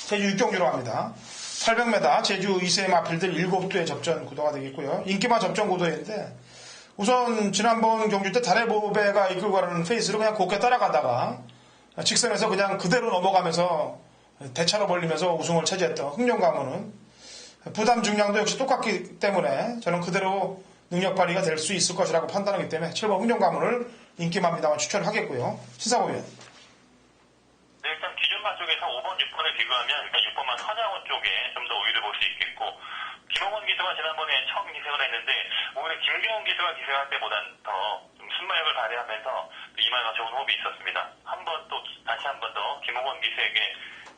제주 6경주로 갑니다. 800m, 제주 이세마 앞필들 7두의 접전 구도가 되겠고요. 인기마 접전 구도인데, 우선 지난번 경주 때 다래보배가 이끌고 가는 페이스를 그냥 곱게 따라가다가 직선에서 그냥 그대로 넘어가면서 대차로 벌리면서 우승을 차지했던 흥룡가문은 부담 중량도 역시 똑같기 때문에 저는 그대로 능력 발휘가 될 수 있을 것이라고 판단하기 때문에 7번 흥룡가문을 인기마입니다만 추천을 하겠고요. 신사고 위원. 네, 일단 기존마 쪽에서 5번, 6번을 비교하면 일단 6번만 선양호 쪽에 좀 더 우위를 볼 수 있겠고 김홍원 기수가 지난번에 처음 기생을 했는데 오히려 김경훈 기수가 기생할 때보단 더 좀 순마력을 발휘하면서 이마가 좋은 호흡이 있었습니다. 다시 한 번 더 김홍원 기수에게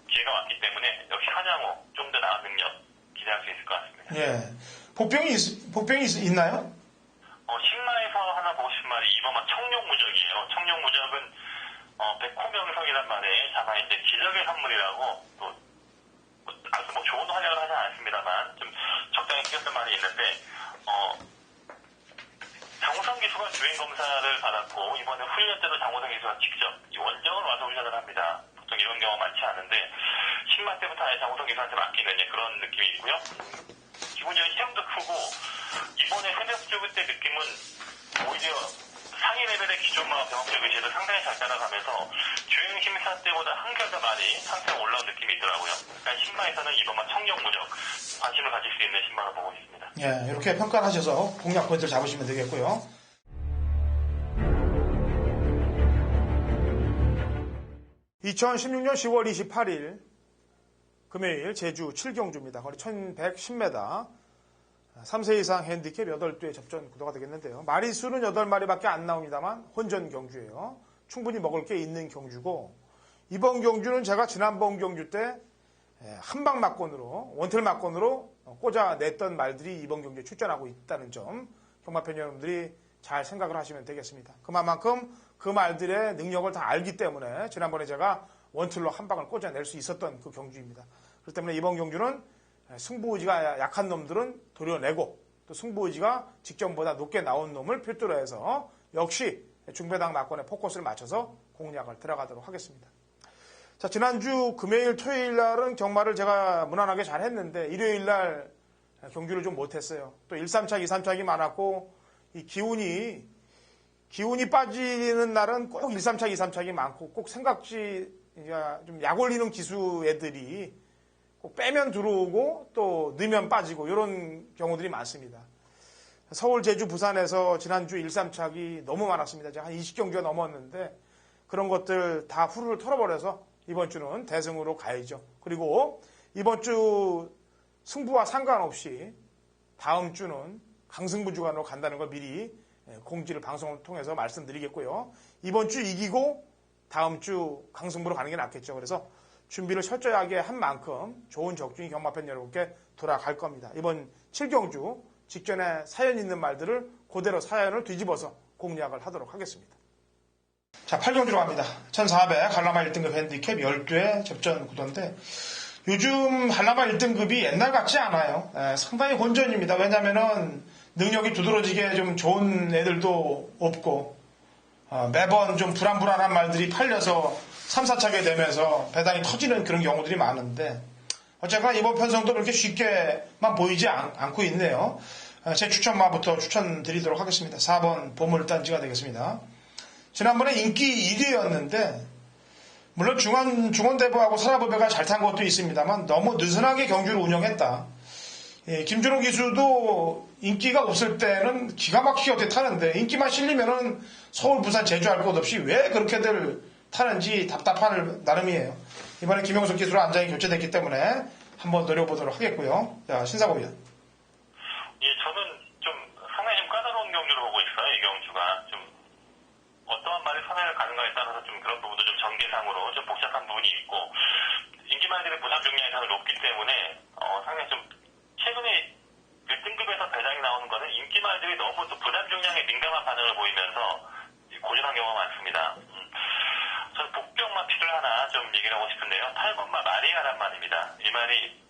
기회가 왔기 때문에 역시 선양호 좀 더 나은 능력 기대할 수 있을 것 같습니다. 예. 복병이 있나요? 신마에서 하나 보고 싶은 말이 2번만 청룡무적이에요. 청룡무적은 백호명성이란 말에 다만 이제 기적의 선물이라고 또 아주 뭐 좋은 활약을 하지 않습니다만 좀 적당히 끼었던 말이 있는데 장우성 기수가 주행 검사를 받았고 이번에 훈련 때도 장우성 기수가 직접 원정을 와서 훈련을 합니다. 보통 이런 경우 많지 않은데 신마 때부터 아예 장우성 기수한테 맡기는 그런 느낌이 있고요. 기본적인 시험도 크고 이번에 새벽주부 때 느낌은 오히려 상위 레벨의 기존마와 병합적 의지를 상당히 잘 따라가면서 주행 심사 때보다 한결 더 많이 상승 올라온 느낌이 있더라고요. 그러니까 신마에서는 이번만 청룡무적 관심을 가질 수 있는 신마로 보고 있습니다. 예, 이렇게 평가를 하셔서 공략 포인트를 잡으시면 되겠고요. (2016년 10월 28일) 금요일 제주 7경주입니다. 거리 1110m, 3세 이상 핸디캡 8두의 접전 구도가 되겠는데요. 마리수는 8마리밖에 안 나옵니다만 혼전 경주예요. 충분히 먹을 게 있는 경주고, 이번 경주는 제가 지난번 경주 때 한방 막건으로, 원틀 막건으로 꽂아냈던 말들이 이번 경주에 출전하고 있다는 점 경마팬 여러분들이 잘 생각을 하시면 되겠습니다. 그만큼 그 말들의 능력을 다 알기 때문에 지난번에 제가 원틀로 한 방을 꽂아낼 수 있었던 그 경주입니다. 그렇기 때문에 이번 경주는 승부의지가 약한 놈들은 도려내고 또 승부의지가 직전보다 높게 나온 놈을 필두로 해서 역시 중배당 막권에 포커스를 맞춰서 공략을 들어가도록 하겠습니다. 자, 지난주 금요일 토요일 날은 경마를 제가 무난하게 잘 했는데 일요일 날 경주를 좀 못했어요. 또 1, 3착, 2, 3착이 많았고 이 기운이 빠지는 날은 꼭 1, 3착, 2, 3착이 많고 꼭 생각지 좀 약 올리는 기수 애들이 꼭 빼면 들어오고 또 넣으면 빠지고 이런 경우들이 많습니다. 서울, 제주, 부산에서 지난주 1, 3착이 너무 많았습니다. 제가 한 20경주가 넘었는데 그런 것들 다 후루를 털어버려서 이번 주는 대승으로 가야죠. 그리고 이번 주 승부와 상관없이 다음 주는 강승부 주간으로 간다는 걸 미리 공지를 방송을 통해서 말씀드리겠고요. 이번 주 이기고 다음 주 강승부로 가는 게 낫겠죠. 그래서 준비를 철저하게 한 만큼 좋은 적중이 경마팬 여러분께 돌아갈 겁니다. 이번 7경주 직전에 사연 있는 말들을 그대로 사연을 뒤집어서 공략을 하도록 하겠습니다. 자, 8경주로 갑니다. 1400 한라마 1등급 핸디캡 12회 접전 구도인데 요즘 한라마 1등급이 옛날 같지 않아요. 상당히 혼전입니다. 왜냐면은 능력이 두드러지게 좀 좋은 애들도 없고 매번 좀 불안불안한 말들이 팔려서 3, 4차게 되면서 배당이 터지는 그런 경우들이 많은데 어쨌거나 이번 편성도 그렇게 쉽게만 보이지 않고 있네요. 제 추천마부터 추천드리도록 하겠습니다. 4번 보물단지가 되겠습니다. 지난번에 인기 1위였는데 물론 중원대부하고 사라보배가 잘 탄 것도 있습니다만 너무 느슨하게 경주를 운영했다. 김준호 기수도 인기가 없을 때는 기가 막히게 어떻게 타는데 인기만 실리면은 서울, 부산, 제주 할 것 없이 왜 그렇게들 타는지 답답한 나름이에요. 이번에 김영석 기수로 안장이 교체됐기 때문에 한번 노려보도록 하겠고요. 자, 신사고 위원. 예, 저는 좀 상당히 좀 까다로운 경주를 보고 있어요. 이 경주가 좀 어떠한 말이 선회를 가는가에 따라서 좀 그런 부분도 좀 전개상으로 좀 복잡한 부분이 있고 인기말들의 부담 중량이 상당히 높기 때문에 상당히 좀 최근에 1등급에서 배당이 나오는 거는 인기말들이 너무 또 부담 중량에 민감한 반응을 보이면서 고전한 경우가 많습니다. 저는 복병만 마피를 하나 좀 얘기를 하고 싶은데요. 8번마 마리아란 말입니다. 이 말이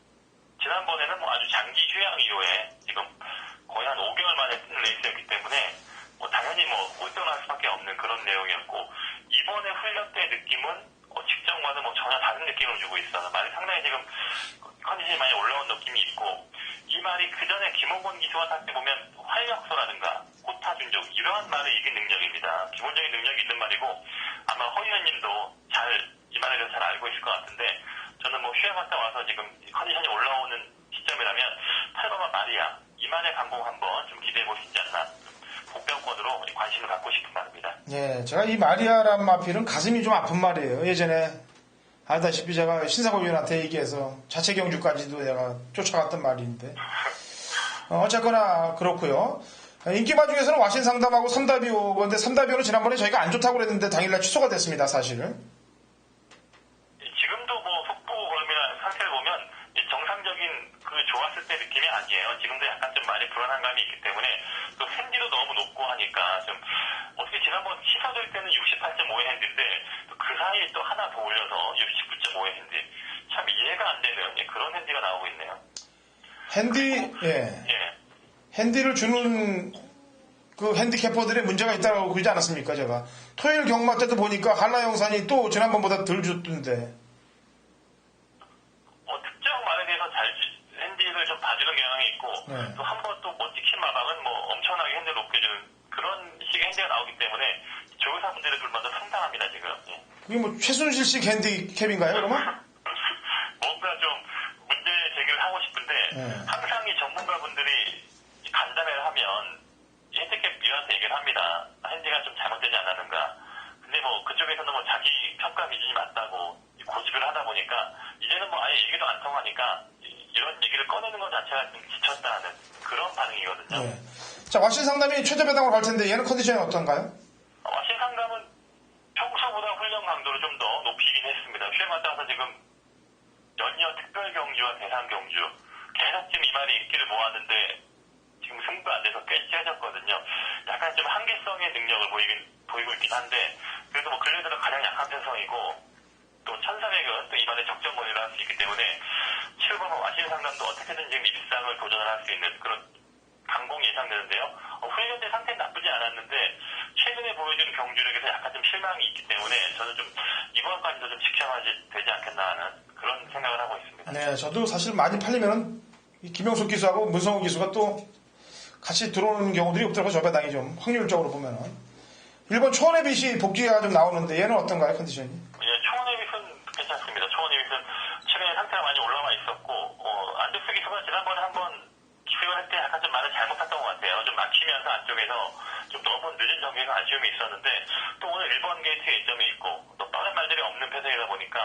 지난번에는 뭐 아주 장기 휴양 이후에 지금 거의 한 5개월 만에 뛰는 레이스였기 때문에 뭐 당연히 뭐 꼴등할 수밖에 없는 그런 내용이었고, 이번에 훈련 때 느낌은 직전과는 뭐 전혀 다른 느낌을 주고 있어요. 말이 상당히 지금 컨디션이 많이 올라온 느낌이 있고, 이 말이 그 전에 김홍곤 기수와 탈 때 보면 활력소라든가 호타 준족 이러한 말을 이긴 능력입니다. 기본적인 능력이 있는 말이고, 아마 허 의원님도 이 말에 대해서 잘 알고 있을 것 같은데, 저는 뭐 휴양 갔다 와서 지금 컨디션이 올라오는 시점이라면 8번마 마리아 이 말의 강공 한번 좀 기대해 보시지 않나, 복병권으로 관심을 갖고 싶은 말입니다. 예, 제가 이 마리아란 마필은 가슴이 좀 아픈 말이에요. 예전에 알다시피 제가 신사고 위원한테 얘기해서 자체 경주까지도 내가 쫓아갔던 말인데, 어쨌거나 그렇고요. 인기마 중에서는 와신 상담하고 삼다비오 건데, 삼다비오는 지난번에 저희가 안 좋다고 그랬는데 당일날 취소가 됐습니다, 사실은. 지금도 뭐 속보 걸음이나 상태를 보면 정상적인 그 좋았을 때 느낌이 아니에요. 지금도 약간 좀 많이 불안한 감이 있기 때문에, 또 핸디도 너무 높고 하니까 좀 어떻게 지난번 취소될 때는 68.5의 핸디인데 그 사이에 또 하나 더 올려서 69.5의 핸디, 참 이해가 안 되는 그런 핸디가 나오고 있네요. 핸디를 주는 그 핸디캐퍼들의 문제가 있다고 그러지 않았습니까, 제가. 토요일 경마 때도 보니까 한라영산이 또 지난번보다 덜 줬던데. 특정 말에 대해서 핸디를 좀 봐주는 경향이 있고, 또 한 번 또 못 지킨 마방은 뭐 엄청나게 핸디를 높여주는 그런 식의 핸디가 나오기 때문에 조교사분들의 불만도 상당합니다, 지금. 그게 뭐 최순실 씨 핸디캡인가요, 그러면? 뭔가 좀 문제 제기를 하고 싶은데, 항상 이 전문가분들이 간담회를 하면 핸디캡 위원한테 얘기를 합니다. 핸디가 좀 잘못되지 않았는가. 근데 뭐 그쪽에서는 뭐 자기 평가 기준이 맞다고 고집을 하다 보니까 이제는 뭐 아예 얘기도 안 통하니까 이런 얘기를 꺼내는 것 자체가 좀 지쳤다는 그런 반응이거든요. 네. 자, 와신 상담이 최저 배당으로 갈 텐데 얘는 컨디션이 어떤가요? 와신 상담은 평소보다 훈련 강도를 좀 더 높이긴 했습니다. 휴양 갔다 와서 지금 연이어 특별 경주와 대상 경주 계속 지금 이 말이 인기를 모았는데 지금 승부가 안 돼서 꽤 째졌거든요. 약간 좀 한계성의 능력을 보이고 있긴 한데, 그래도 뭐 근래 들어 가장 약한 편성이고, 또 1400은 또 이번에 적정거리를 할 수 있기 때문에 7번은 와신 상담도 어떻게든 지금 입상을 도전을 할 수 있는 그런 강공이 예상되는데요. 훈련 때 상태는 나쁘지 않았는데 최근에 보여준 경주력에서 약간 좀 실망이 있기 때문에 저는 좀 이번까지도 좀 지켜봐야 되지 않겠나 하는 그런 생각을 하고 있습니다. 네, 저도 사실 많이 팔리면은 이 김영숙 기수하고 문성호 기수가 또 같이 들어오는 경우들이 없더라고요. 저 배당이 좀 확률적으로 보면은. 일본 초원의 빛이 복귀가 좀 나오는데 얘는 어떤가요, 컨디션이? 초원의 빛은 괜찮습니다. 초원의 빛은 최근에 상태가 많이 올라와 있었고, 안덕수 기수가 지난번에 한번 기승을 할 때 약간 좀 말을 잘못했던 것 같아요. 좀 막히면서 안쪽에서 좀 너무 늦은 정비에서 아쉬움이 있었는데, 또 오늘 1번 게이트에 2점이 있고, 또 빠른 말들이 없는 패턴이다 보니까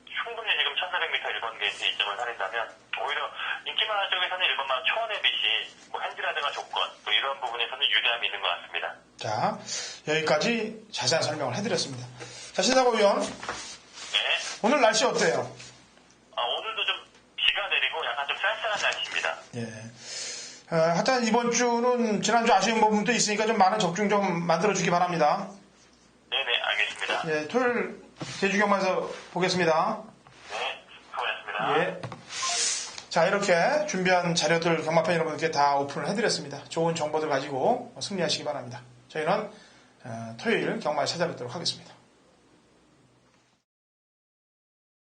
충분히 지금 1400m 1번 게이트에 2점을 살린다면, 오히려 인기만화 쪽에서는 1번만 초원의 빛이 뭐 핸디라든가 조건, 또 이런 부분에서는 유리함이 있는 것 같습니다. 자, 여기까지 자세한 설명을 해드렸습니다. 자, 신사고 위원. 네. 오늘 날씨 어때요? 오늘도 좀 비가 내리고 약간 좀 쌀쌀한 날씨입니다. 예. 하여튼 이번 주는 지난주 아쉬운 부분도 있으니까 좀 많은 적중 좀 만들어주기 바랍니다. 네네, 알겠습니다. 예, 토요일 제주경마에서 보겠습니다. 네, 수고하셨습니다. 예. 자, 이렇게 준비한 자료들 경마팬 여러분께 다 오픈을 해드렸습니다. 좋은 정보들 가지고 승리하시기 바랍니다. 저희는 토요일 경마에 찾아뵙도록 하겠습니다.